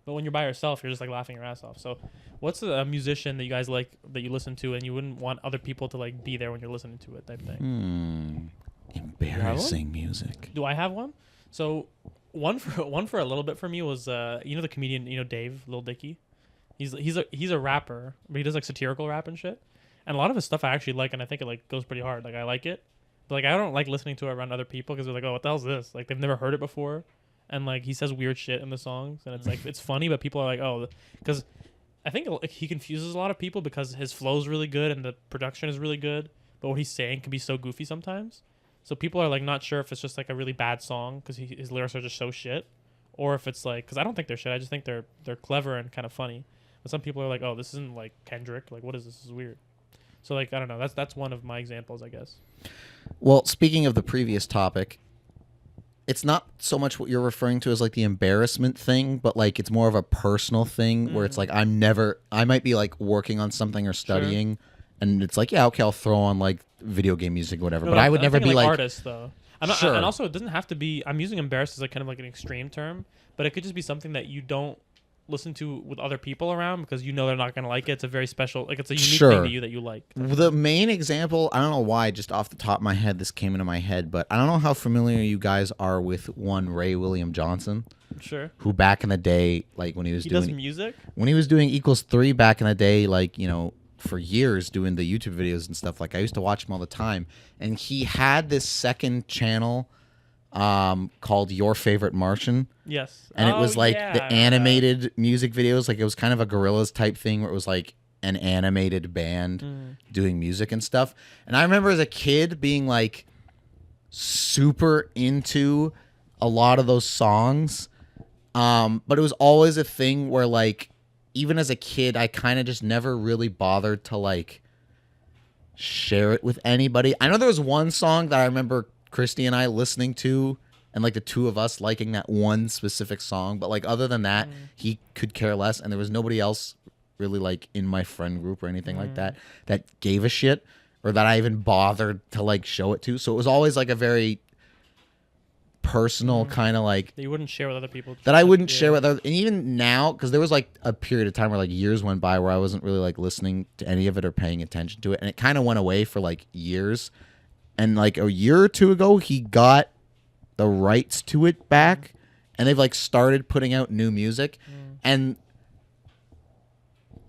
But when you're by yourself, you're just like laughing your ass off. So, what's a musician that you guys like that you listen to, and you wouldn't want other people to like be there when you're listening to it, type thing? Embarrassing music. Do I have one? So, one for a little bit for me was you know the comedian Dave Lil Dicky. He's a rapper, but he does like satirical rap and shit. And a lot of his stuff I actually like, and I think it like goes pretty hard. Like I like it, but like I don't like listening to it around other people because they're like, oh, what the hell's this? Like they've never heard it before, and like he says weird shit in the songs, and it's like it's funny, but people are like, oh, because I think he confuses a lot of people because his flow's really good and the production is really good, but what he's saying can be so goofy sometimes. So people are like not sure if it's just like a really bad song because his lyrics are just so shit, or if it's like because I don't think they're shit. I just think they're clever and kind of funny. But some people are like, oh, this isn't like Kendrick. Like, what is this? This is weird. So like I don't know. That's one of my examples, I guess. Well, speaking of the previous topic, it's not so much what you're referring to as like the embarrassment thing, but like it's more of a personal thing where it's like I might be like working on something or studying, and it's like, yeah, okay, I'll throw on like video game music or whatever, No, but I would I'm never thinking be like artist though. I'm not, Sure. and also it doesn't have to be. I'm using embarrassed as like kind of like an extreme term, but it could just be something that you don't listen to with other people around because you know they're not gonna like it. It's a very special, like it's a unique thing Sure. to you that you like. The main example, I don't know why, just off the top of my head, this came into my head, but I don't know how familiar you guys are with one Ray William Johnson, Sure. who back in the day, like when he was Does doing music. when he was doing Equals 3 back in the day, like, you know, for years doing the YouTube videos and stuff, like I used to watch him all the time, and he had this second channel called Your Favorite Martian. Yes. And it was like yeah, the animated music videos, like it was kind of a Gorillaz type thing where it was like an animated band doing music and stuff. And I remember as a kid being like super into a lot of those songs. But it was always a thing where like even as a kid I kind of just never really bothered to like share it with anybody. I know there was one song that I remember Christy and I listening to and like the two of us liking that one specific song, but like other than that he could care less, and there was nobody else really like in my friend group or anything like that gave a shit or that I even bothered to like show it to. So it was always like a very personal kind of like that you wouldn't share with other people. that I wouldn't share with other, and even now, because there was like a period of time where like years went by where I wasn't really like listening to any of it or paying attention to it, and it kind of went away for like years. And like a year or two ago, he got the rights to it back, and they've like started putting out new music. And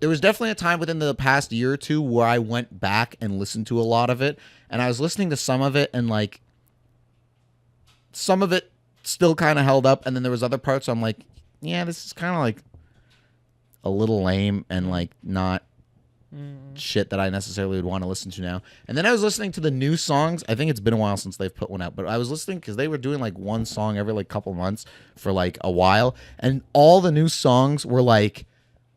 there was definitely a time within the past year or two where I went back and listened to a lot of it, and I was listening to some of it, and like some of it still kind of held up, and then there was other parts where I'm like, yeah, this is kind of like a little lame and like not Mm. shit that I necessarily would want to listen to now. And then I was listening to the new songs. I think it's been a while since they've put one out, but I was listening because they were doing like one song every like couple months for like a while, and all the new songs were like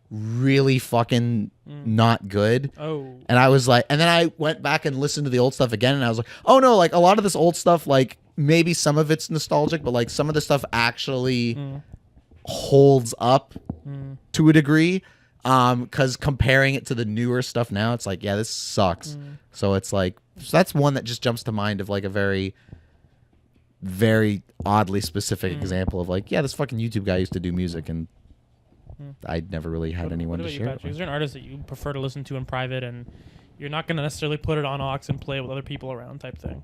really fucking not good. Oh. And I was like, and then I went back and listened to the old stuff again, and I was like, oh no, like a lot of this old stuff, like maybe some of it's nostalgic, but like some of the stuff actually holds up to a degree. Because comparing it to the newer stuff now, it's like, yeah, this sucks. So it's like, so that's one that just jumps to mind of like a very, very oddly specific example of like, yeah, this fucking YouTube guy used to do music, and I never really had anyone to share it Patrick? with. Is there an artist that you prefer to listen to in private, and you're not going to necessarily put it on aux and play it with other people around type thing?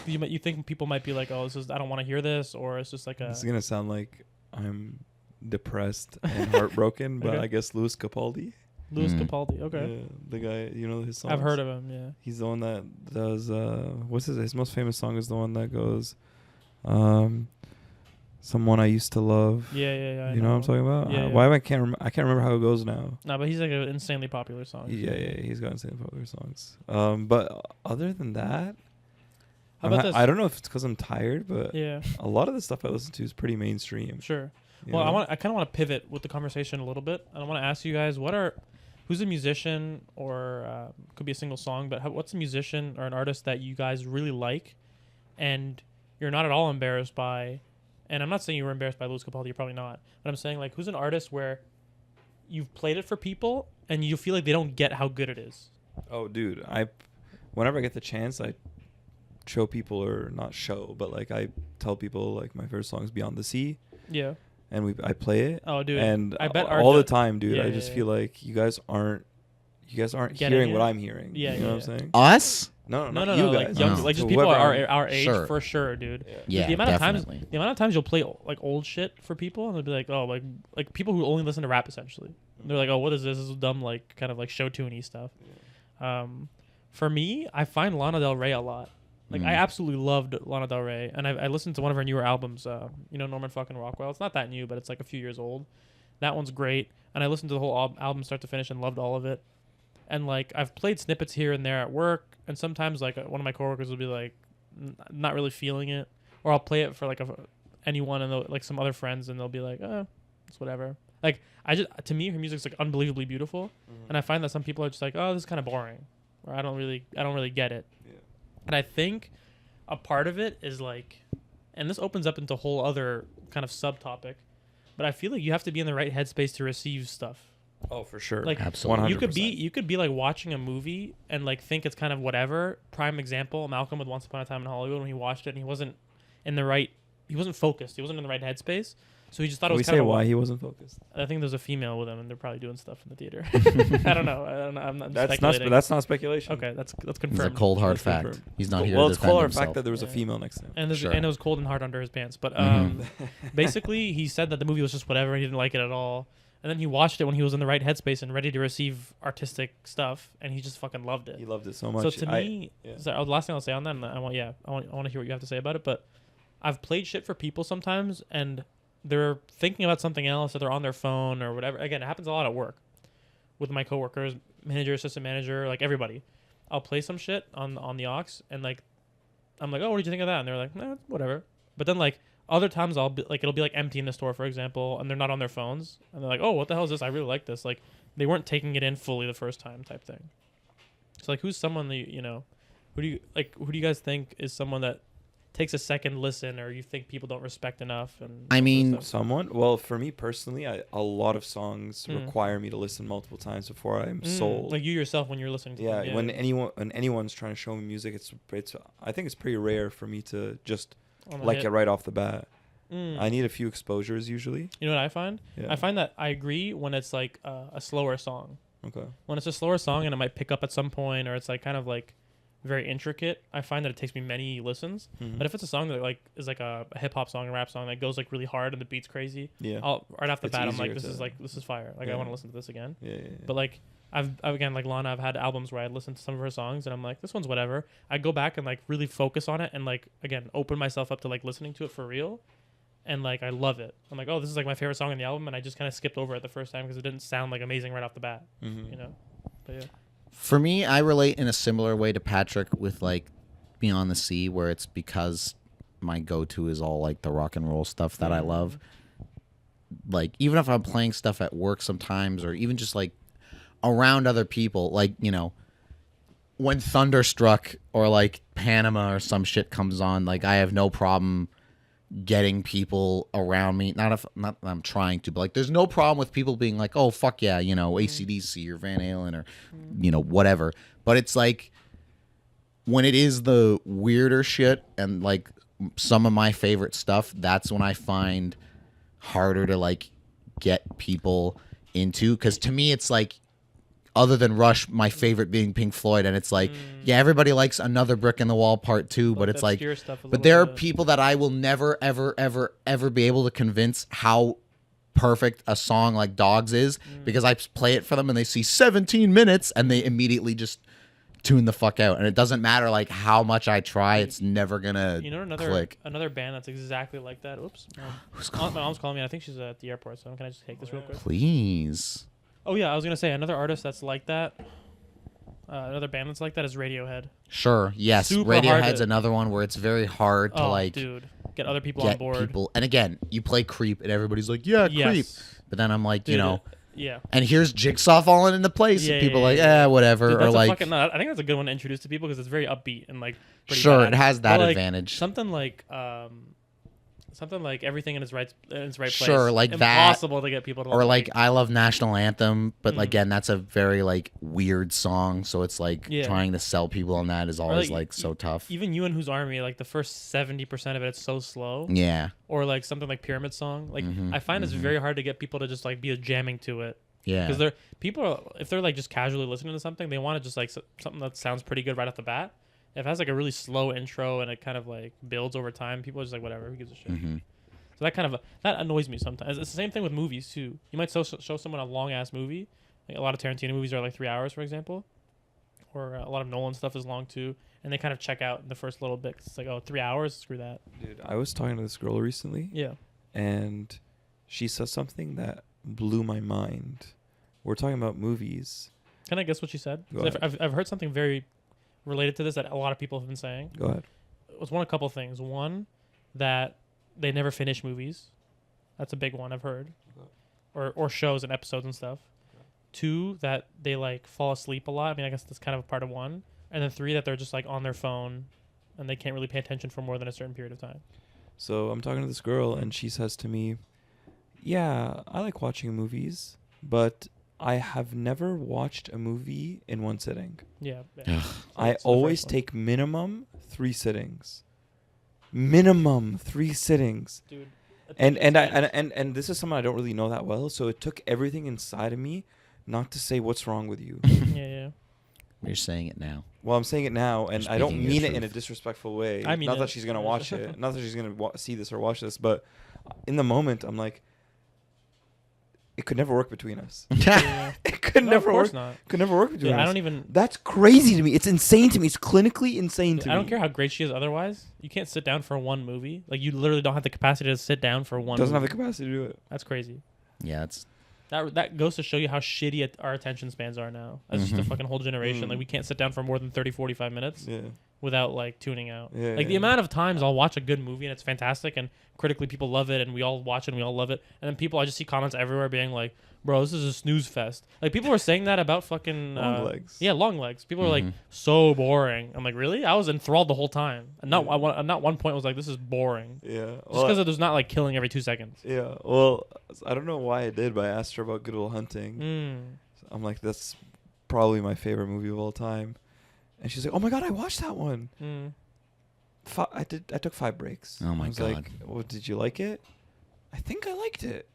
You think people might be like, oh, this is, I don't want to hear this, or it's just like a... It's gonna sound like I'm depressed and heartbroken, but Okay. I guess Louis Capaldi. Louis Mm. Capaldi. Okay. Yeah, the guy, you know his songs. I've heard of him, yeah. He's the one that does what's his most famous song is the one that goes someone I used to love. Yeah. I You know what I'm talking about? Yeah, yeah. Why I can't remember how it goes now. No, but he's like an insanely popular song. Yeah, he's got insane popular songs. But other than that, How about this? I don't know if it's because I'm tired, but Yeah, a lot of the stuff I listen to is pretty mainstream. sure. you Well, know? I kind of want to pivot with the conversation a little bit. I want to ask you guys, who's a musician, or could be a single song, but what's a musician or an artist that you guys really like, and you're not at all embarrassed by? And I'm not saying you were embarrassed by Louis Capaldi. You're probably not. But I'm saying, like, who's an artist where you've played it for people and you feel like they don't get how good it is? Oh, dude, whenever I get the chance, I show people, or not show, but like I tell people like my favorite song is Beyond the Sea, Yeah. and I play it. Oh, dude. And I bet all the time, dude. Yeah, I yeah, just yeah. feel like you guys aren't Getting hearing what it? I'm hearing. Yeah, you know yeah, what I'm saying? Us? No, No, not no, you like guys. young, No. like just To people whoever our age Sure. for sure, dude. Yeah. Yeah, the amount definitely. of times you'll play like old shit for people, and they'll be like, oh, like people who only listen to rap essentially. They're like, oh, what is this? This is dumb, like kind of like show tuney stuff. For me, I find Lana Del Rey a lot. Like I absolutely loved Lana Del Rey, and I listened to one of her newer albums. You know, Norman fucking Rockwell. It's not that new, but it's like a few years old. That one's great, and I listened to the whole album start to finish and loved all of it. And like I've played snippets here and there at work, and sometimes like one of my coworkers will be like, not really feeling it, or I'll play it for like anyone and like some other friends, and they'll be like, it's whatever. Like to me, her music's like unbelievably beautiful, and I find that some people are just like, oh, this is kind of boring, or I don't really get it. Yeah. And I think a part of it is like, and this opens up into a whole other kind of subtopic, but I feel like you have to be in the right headspace to receive stuff. Oh, for sure. Like, Absolutely. you could be like watching a movie and like think it's kind of whatever. Prime example, Malcolm with Once Upon a Time in Hollywood, when he watched it and he wasn't focused. He wasn't in the right headspace. So he just thought it Can we was say kind of why he wasn't focused? I think there's a female with him and they're probably doing stuff in the theater. I don't know. I'm not speculating. That's not speculation. Okay, that's It's confirmed. a cold hard That's fact. confirmed. He's not here Well, to it's defend cooler himself. fact that there was a Yeah. female next to him. And Sure. and it was cold and hard under his pants. But basically, he said that the movie was just whatever. He didn't like it at all. And then he watched it when he was in the right headspace and ready to receive artistic stuff, and he just fucking loved it. He loved it so much. So to me, yeah. so the last thing I'll say on that, and I want to hear what you have to say about it. But I've played shit for people sometimes, and they're thinking about something else, or they're on their phone or whatever. Again, it happens a lot at work with my coworkers, manager, assistant manager, like everybody. I'll play some shit on the aux, and like I'm like, oh, what did you think of that? And they're like, nah, whatever. But then like other times I'll be like, it'll be like empty in the store, for example, and they're not on their phones, and they're like, oh, what the hell is this? I really like this. Like they weren't taking it in fully the first time, type thing. So like, who's someone that who do you guys think is someone that takes a second listen, or you think people don't respect enough? And I mean, Someone. Well, for me personally, a lot of songs require me to listen multiple times before I'm sold. Like you yourself when you're listening to Yeah, them. when anyone's trying to show me music, it's I think it's pretty rare for me to just On the like hit. it right off the bat. Mm. I need a few exposures usually. You know what I find? Yeah. I find that I agree when it's like a slower song. Okay. When it's a slower song and it might pick up at some point, or it's like kind of like very intricate, I find that it takes me many listens. Mhm. But if it's a song that like is like a hip hop song, a rap song that goes like really hard and the beat's crazy, Yeah. I'll right off the It's bat I'm like, easier this is fire. Like I Yeah. want to listen to this again. Yeah. But like I've again, like Lana, I've had albums where I listen to some of her songs and I'm like, this one's whatever. I go back and like really focus on it and like again open myself up to like listening to it for real. and like I love it. I'm like, oh, this is like my favorite song on the album, and I just kind of skipped over it the first time because it didn't sound like amazing right off the bat, Mhm. you know. But yeah, For me, I relate in a similar way to Patrick with like Beyond the Sea, where it's because my go-to is all like the rock and roll stuff that I love. Like even if I'm playing stuff at work sometimes, or even just like around other people, like when Thunderstruck or like Panama or some shit comes on, like I have no problem getting people around me. Not that I'm trying to, but like there's no problem with people being like, oh fuck yeah, AC/DC or Van Halen or whatever. But it's like when it is the weirder shit and like some of my favorite stuff, that's when I find harder to like get people into, because to me it's like, other than Rush, my favorite being Pink Floyd, and it's like, yeah, everybody likes Another Brick in the Wall Part 2, but it's like, but there are people that I will never, ever, ever, ever be able to convince how perfect a song like Dogs is, because I play it for them and they see 17 minutes and they immediately just tune the fuck out. And it doesn't matter like how much I try, it's never gonna click. Another band that's exactly like that. Oops. Who's My mom's calling me. I think she's at the airport, so can I just take this real quick? Please. Oh yeah, I was gonna say another artist that's like that. Another band that's like that is Radiohead. Sure. Yes. Super hard Radiohead's to- another one where it's very hard to like dude, get other people on get board. people. And again, you play Creep and everybody's like, yeah, Yes. Creep. But then I'm like, Dude, yeah. and here's Jigsaw falling into place. Yeah, and people yeah, are like, yeah. whatever. Dude, or that's like, a fucking, no, I think that's a good one to introduce to people because it's very upbeat and like pretty sure, bad. it has that But, like, advantage. Something like everything in its right place. Sure, like that. Impossible to get people to Or like like. I Love National Anthem, but Mm. again, that's a very like weird song. So it's like Yeah. trying to sell people on that is always like, like so tough. Even You and Whose Army, like the first 70% of it, it's so slow. Yeah. Or like something like Pyramid Song. Like Mhm, I find it's very hard to get people to just like be jamming to it. Yeah. Because if they're like just casually listening to something, they want to just like something that sounds pretty good right off the bat. If it has like a really slow intro and it kind of like builds over time, people are just like, whatever, who gives a shit. Mhm. So that annoys me sometimes. It's the same thing with movies too. You might show someone a long ass movie. Like a lot of Tarantino movies are like 3 hours, for example, or a lot of Nolan stuff is long too, and they kind of check out in the first little bit. 'Cause it's like, oh, 3 hours, screw that. Dude, I was talking to this girl recently, Yeah. and she said something that blew my mind. We're talking about movies. Can I guess what she said? Go 'Cause ahead. I've heard something very related to this that a lot of people have been saying. Go ahead. It was a couple things. One, that they never finish movies. That's a big one I've heard. Or shows and episodes and stuff. Two, that they like fall asleep a lot. I mean, I guess that's kind of a part of one. And then three, that they're just like on their phone and they can't really pay attention for more than a certain period of time. So I'm talking to this girl, and she says to me, yeah, I like watching movies, but I have never watched a movie in one sitting. Yeah. Ugh. I That's the always first one. take minimum 3 sittings. Minimum 3 sittings. Dude. And this is something I don't really know that well, so it took everything inside of me not to say what's wrong with you. Yeah. You're saying it now. Well, I'm saying it now, and You're I don't speaking your mean it in a truth. disrespectful way. I mean not it. that she's gonna watch it, not that she's gonna see this or watch this, but in the moment, I'm like, it could never work between us. Yeah. It could No, never of course work. not. Could never work between Dude, us. I don't even. That's crazy to me. It's insane to me. It's clinically insane Dude, to I me. don't care how great she is otherwise. You can't sit down for one movie. Like, you literally don't have the capacity to sit down for one Doesn't have movie. the capacity to do it. That's crazy. Yeah, it's That goes to show you how shitty our attention spans are now. That's just a fucking whole generation. Mm. Like, we can't sit down for more than 30, 45 minutes Yeah. without, like, tuning out. Yeah, Like, the yeah. amount of times I'll watch a good movie and it's fantastic and critically people love it and we all watch it and we all love it. And then I just see comments everywhere being like, bro, this is a snooze fest. Like, people were saying that about fucking... Long Legs. Yeah, Long Legs. People were like, so boring. I'm like, really? I was enthralled the whole time. And not one point was like, this is boring. Yeah. Just because there's not, like, killing every 2 seconds. Yeah. Well, I don't know why I did, but I asked her about Good Will Hunting. Mm. I'm like, that's probably my favorite movie of all time. And she's like, oh my God, I watched that one. Mm. I took 5 breaks. Oh my I was God. like, well, did you like it? I think I liked it.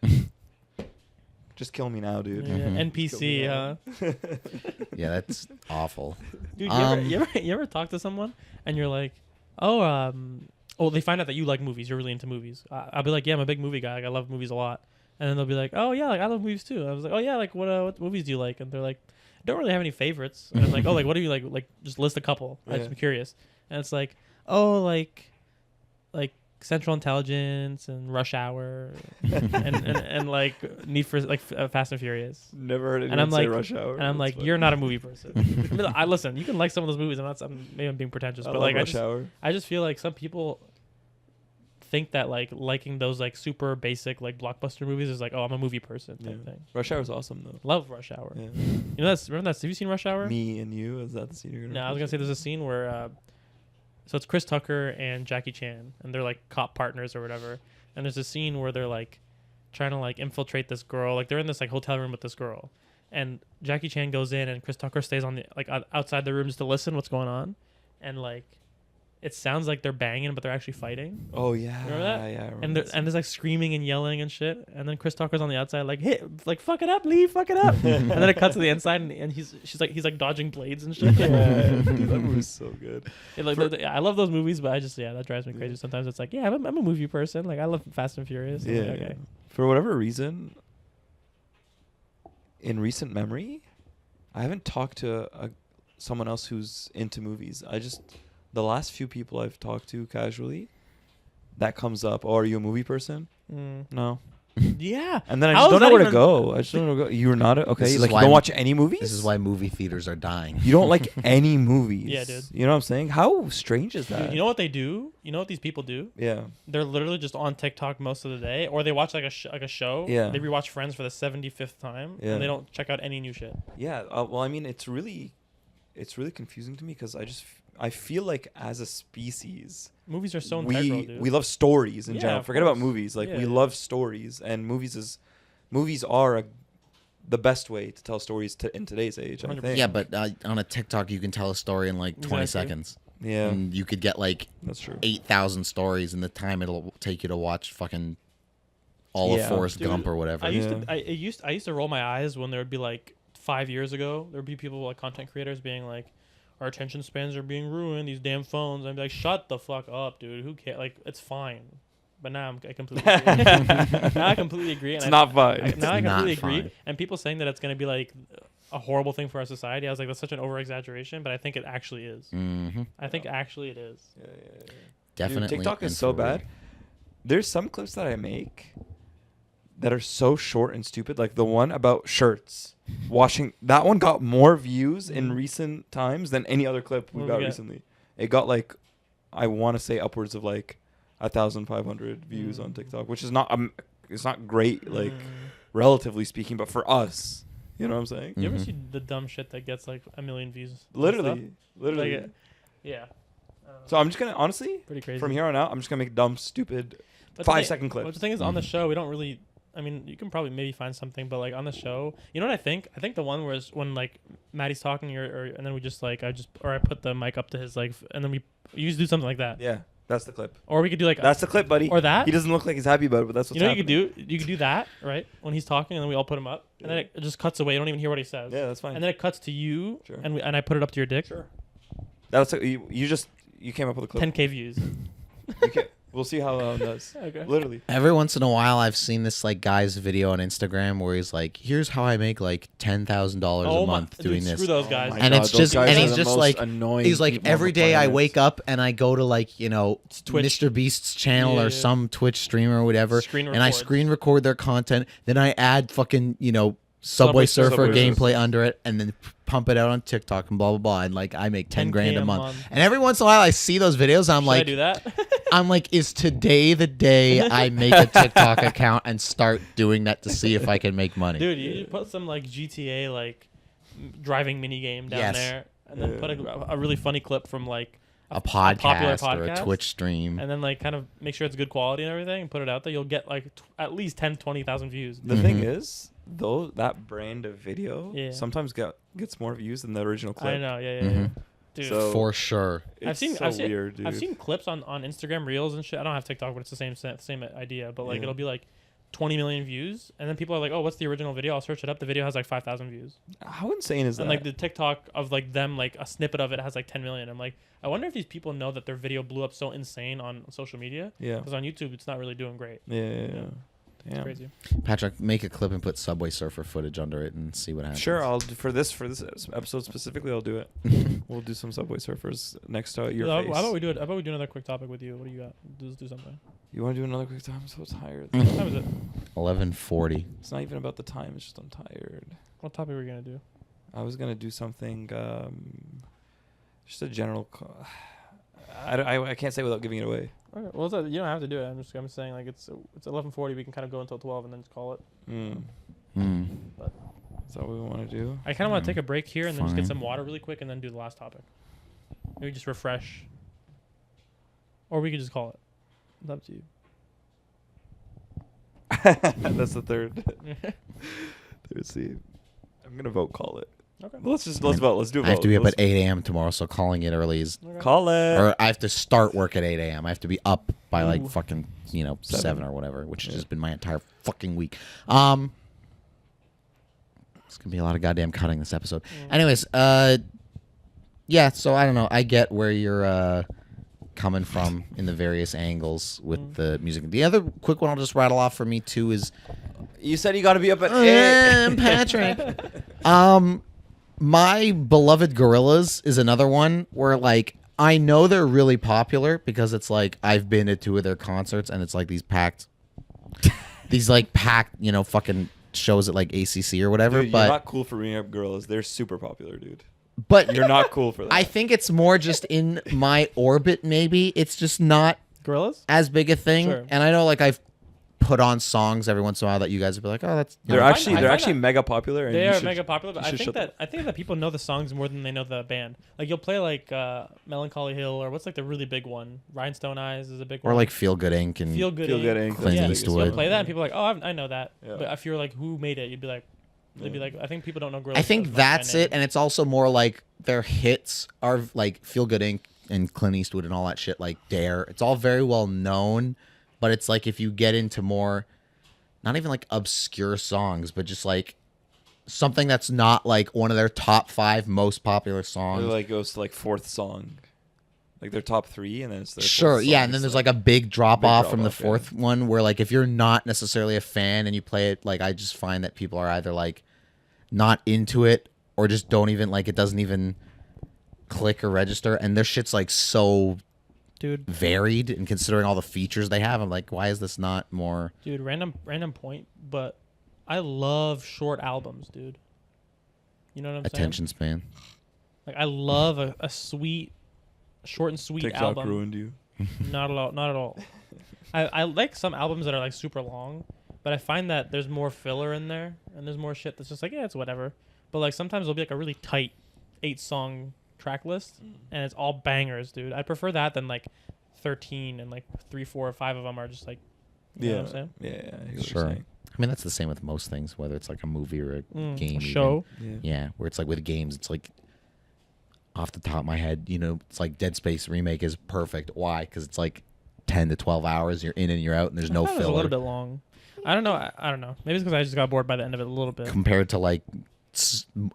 Just kill me now, dude. Yeah, Mhm. NPC, huh? yeah, that's awful. Dude, Um, you ever talk to someone and you're like, oh, they find out that you like movies. You're really into movies. I'll be like, yeah, I'm a big movie guy. Like, I love movies a lot. And then they'll be like, oh yeah, like I love movies too. And I was like, oh yeah, like what movies do you like? And they're like, I don't really have any favorites. And I'm like, oh, like what do you like? Like just list a couple. I'm Yeah. curious. And it's like, oh, like Central Intelligence and Rush Hour and like Need for like Fast and Furious. Never heard anyone And I'm say like, Rush Hour. and I'm like, you're not a movie person. I mean, I listen. You can like some of those movies. Maybe I'm being pretentious, but like Rush Hour. I just feel like some people think that like liking those like super basic like blockbuster movies is like, oh, I'm a movie person type thing. Rush Hour is awesome though. Love Rush Hour. Yeah. You know remember that? Have you seen Rush Hour? Me and You, is that the scene you're gonna? No, I was gonna say there's a scene where so it's Chris Tucker and Jackie Chan, and they're like cop partners or whatever. And there's a scene where they're like trying to like infiltrate this girl. Like they're in this like hotel room with this girl, and Jackie Chan goes in, and Chris Tucker stays on the like outside the room just to listen what's going on, and like it sounds like they're banging, but they're actually fighting. Oh yeah. Remember that? Yeah. I remember And that and there's like screaming and yelling and shit. And then Chris Tucker's on the outside like, hey, like fuck it up, Lee, fuck it up. And then it cuts to the inside, and he's like dodging blades and shit. scene. Yeah, dude, that movie's so good. I love those movies, but I just that drives me crazy. Sometimes it's like, yeah, I'm a movie person. Like I love Fast and Furious. Yeah. Like, okay. For whatever reason, in recent memory, I haven't talked to someone else who's into movies. The last few people I've talked to casually, that comes up. Oh, are you a movie person? No. Yeah. And then I How just is don't know that where to even- go. I just don't know where to go. You're not okay. This is Like you why don't watch any movies. This is why movie theaters are dying. you don't like any movies. Yeah, dude. You know what I'm saying? How strange is that? Dude, you know what they do? You know what these people do? Yeah. They're literally just on TikTok most of the day, or they watch like a show. Yeah. They rewatch Friends for the 75th time, Yeah. and they don't check out any new shit. Yeah. Well, I mean, it's really confusing to me because I feel like as a species, Movies are so integral, we dude. love stories in Yeah, general. of Forget about course. movies. Like Yeah, we yeah. love stories, and movies are the best way to tell stories in today's age. I 100%. think. Yeah, but on a TikTok, you can tell a story in like 20 Exactly. seconds. Yeah, And you could get like that's true. 8,000 stories in the time it'll take you to watch fucking all Yeah. of Forrest Dude, Gump or whatever. I used Yeah. to I used to roll my eyes when there would be like 5 years ago. There would be people like content creators being like, our attention spans are being ruined. These damn phones. I'd be like, shut the fuck up, dude. Who cares? Like, it's fine. But now I completely agree. Now I completely agree. It's not fine. Now I It's not completely agree. fine. And people saying that it's going to be like a horrible thing for our society. I was like, that's such an over exaggeration, but I think it actually is. Mm-hmm. I think actually it is. Yeah. Definitely. Dude, TikTok and is so for real. bad. There's some clips that I make that are so short and stupid. Like the one about shirts. That one got more views in recent times than any other clip we What got we get? recently. It got like, I want to say upwards of like 1,500 views on TikTok, which is not it's not great, like relatively speaking, but for us, you know what I'm saying? You ever Mhm. see the dumb shit that gets like 1 million views? and stuff? Literally. Like, yeah. So I'm just gonna honestly, Pretty crazy. from here on out, I'm just gonna make dumb, stupid But 5-second But clips. the thing is, on the show, we don't really. I mean, you can probably maybe find something, but like on the show, you know what I think? I think the one where when like Matty's talking, and then we just like I put the mic up to his like, and then we used to do something like that, Yeah, that's the clip. or we could do like That's the clip, buddy. or that. He doesn't look like he's happy about it, but that's what's You know what happening. you could do? You could do that right when he's talking, and then we all put him up, and then it just cuts away. You don't even hear what he says. Yeah, that's fine. And then it cuts to you, Sure. and I put it up to your dick. Sure. That's you came up with a clip. 10K views. We'll see how it does. Okay. Literally. Every once in a while, I've seen this like guy's video on Instagram where he's like, "Here's how I make like $10,000 a month doing dude, this." Screw those guys. my And God, it's those just guys and are he's the just most like annoying he's like people every on the day I planet. wake up and I go to like Twitch. Mr. Beast's channel Yeah, or yeah. some Twitch streamer or whatever, Screen and I record. screen record their content. Then I add fucking Subway Surfer Subway gameplay Surfer. under it, and then pump it out on TikTok and blah blah blah, and like I make 10 grand 10K a month. And every once in a while, I see those videos. I'm Should like, I do that? I'm like, is today the day I make a TikTok account and start doing that to see if I can make money? Dude, you put some like GTA like driving mini game down Yes. there, and then put a really funny clip from like a popular podcast or a podcast, Twitch stream. and then like kind of make sure it's good quality and everything, and put it out there. You'll get like at least 10,000-20,000 views. The thing Mhm. is, though, that brand of video Yeah. sometimes gets more views than the original clip. I know, yeah, Mhm. dude. So- For sure. It's I've seen, so I've seen, weird, dude. I've seen clips on Instagram Reels and shit. I don't have TikTok, but it's the same idea. But like Yeah. it'll be like 20 million views, and then people are like, "Oh, what's the original video?" I'll search it up. The video has like 5,000 views, How insane is that? and like the TikTok of like them, like a snippet of it has like 10 million. I'm like, I wonder if these people know that their video blew up so insane on social media. yeah. Because on YouTube, it's not really doing great. Yeah. Yeah. It's Yeah. crazy. Patrick, make a clip and put Subway Surfer footage under it and see what happens. Sure, I'll do, for this episode specifically. I'll do it. We'll do some Subway Surfers next to your face. How about we do it? How about we do another quick topic with you? What do you got? Let's do something. You want to do another quick time? I'm so tired. What time is it? 11:40. It's not even about the time. It's just I'm tired. What topic are we gonna do? I was gonna do something. Just a general. I can't say without giving it away. Okay. Well, you don't have to do it. I'm saying like it's 11:40. We can kind of go until 12 and then just call it. Hmm. Is that what we want to do? I kind of want to take a break here and then just get Fine. some water really quick and then do the last topic. Maybe just refresh. Or we could just call it. It's up to you. That's the third. Third seed. I'm gonna vote. Call it. Okay. Let's vote. Let's do a vote. I have to be up Let's at 8 a.m. tomorrow, so calling it early is. Okay. Call it. Or I have to start work at 8 a.m. I have to be up by like Ooh. fucking 7 or whatever, which has Yeah. just been my entire fucking week. It's gonna be a lot of goddamn cutting this episode. Anyways, yeah. So I don't know. I get where you're coming from in the various angles with the music. The other quick one I'll just rattle off for me too is You said you got to be up at 8. Patrick. My beloved Gorillas is another one where like I know they're really popular because it's like I've been to 2 of their concerts and it's like these packed, fucking shows at like ACC or whatever. Dude, but you're not cool for bringing up Gorillas. They're super popular, dude. but You're not cool for that. I think it's more just in my orbit. Maybe it's just not Gorillas? as big a thing. Sure. And I know like I've put on songs every once in a while that you guys would be like, oh, that's They're I find- actually I they're find actually that- mega popular. And They you are should- mega popular, but you I should think shut that people know the songs more than they know the band. Like you'll play like Melancholy Hill or what's like the really big one? Rhinestone Eyes is a big one. or like Feel Good Inc. and Feel Good Feel Good Inc. Inc. Clint Yeah, Eastwood. you'll play that and people are like, oh, I know that. Yeah. But if you're like, who made it? You'd be like, they'd be Yeah. like, I think people don't know Gorillas. I as think much by that's name. it, and it's also more like their hits are like Feel Good Inc. and Clint Eastwood and all that shit. Like Dare, it's all very well known, but it's like if you get into more, not even like obscure songs, but just like something that's not like one of their top 5 most popular Or songs. like goes to like 4th song, like their top 3, and then it's their Sure, 4th yeah, song. and then It's there's like a big drop off from the drop-off, yeah. 4th one where like if you're not necessarily a fan and you play it, like I just find that people are either like not into it or just don't even like it doesn't even click or register, and their shit's like so dude. varied, and considering all the features they have, I'm like, why is this not more? Dude, random point, but I love short albums, dude. You know what I'm Attention span. saying? Like I love a sweet, short and sweet TikTok album. ruined you. Not at all. Not at all. I like some albums that are like super long, but I find that there's more filler in there, and there's more shit that's just like, yeah, it's whatever. But like sometimes it'll be like a really tight 8-song track list, and it's all bangers, dude. I prefer that than like 13 and like 3, 4, or 5 of them are just like, you know what I'm saying? Yeah, I hear what you're Sure. saying. I mean, that's the same with most things, whether it's like a movie or a game. A even. show. Yeah. Yeah, where it's like with games, it's like off the top of my head, it's like Dead Space remake is perfect. Why? Because it's like 10 to 12 hours. You're in and you're out, and there's no I thought it was filler. a little bit long. I don't know. I don't know. Maybe it's because I just got bored by the end of it a little bit. Compared to like,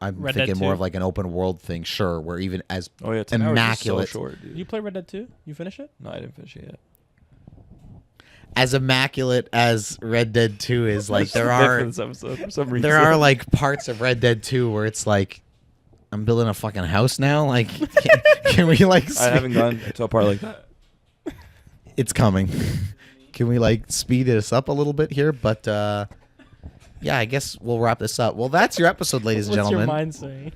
I'm Red Dead thinking more 2. of like an open world thing. Sure, where even as Oh yeah, 10 hours is immaculate, so short, dude. You play Red Dead 2? You finish it? No, I didn't finish it yet. as immaculate as Red Dead 2 is, like there Different are this episode for some reason. there are like parts of Red Dead 2 where it's like, I'm building a fucking house now. Like, can we like? I haven't gone to a part like that. It's coming. Can we like speed this up a little bit here? But yeah, I guess we'll wrap this up. Well, that's your episode, ladies and What's gentlemen. your mind saying?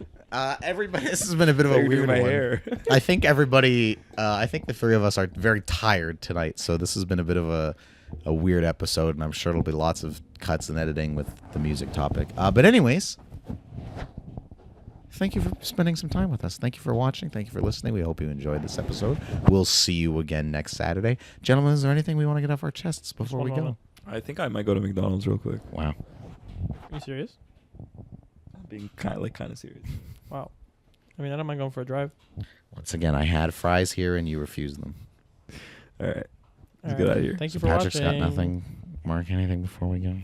Everybody, this has been a bit of a They're weird doing my one. hair. I think everybody, I think the 3 of us are very tired tonight, so this has been a bit of a weird episode, and I'm sure it'll be lots of cuts and editing with the music topic. But anyways, thank you for spending some time with us. Thank you for watching. Thank you for listening. We hope you enjoyed this episode. We'll see you again next Saturday. Gentlemen, is there anything we want to get off our chests before one we go? moment. I think I might go to McDonald's real quick. Wow. Are you serious? I'm being kind of serious. Wow. I mean, I don't mind going for a drive. Once again, I had fries here, and you refused them. All right. All Let's get out of here. Thank you So for Patrick's watching. got nothing. Mark, anything before we go?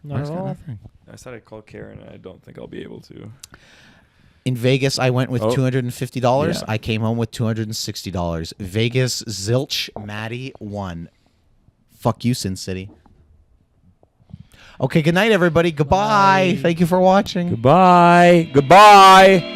Not Mark's at got all. nothing. I said I'd call Karen, and I don't think I'll be able to. In Vegas, I went with Oh. $250. Yeah. I came home with $260. Vegas, zilch, Matty, won. Fuck you, Sin City. Okay, good night, everybody. Goodbye. Bye. Thank you for watching. Goodbye. Goodbye.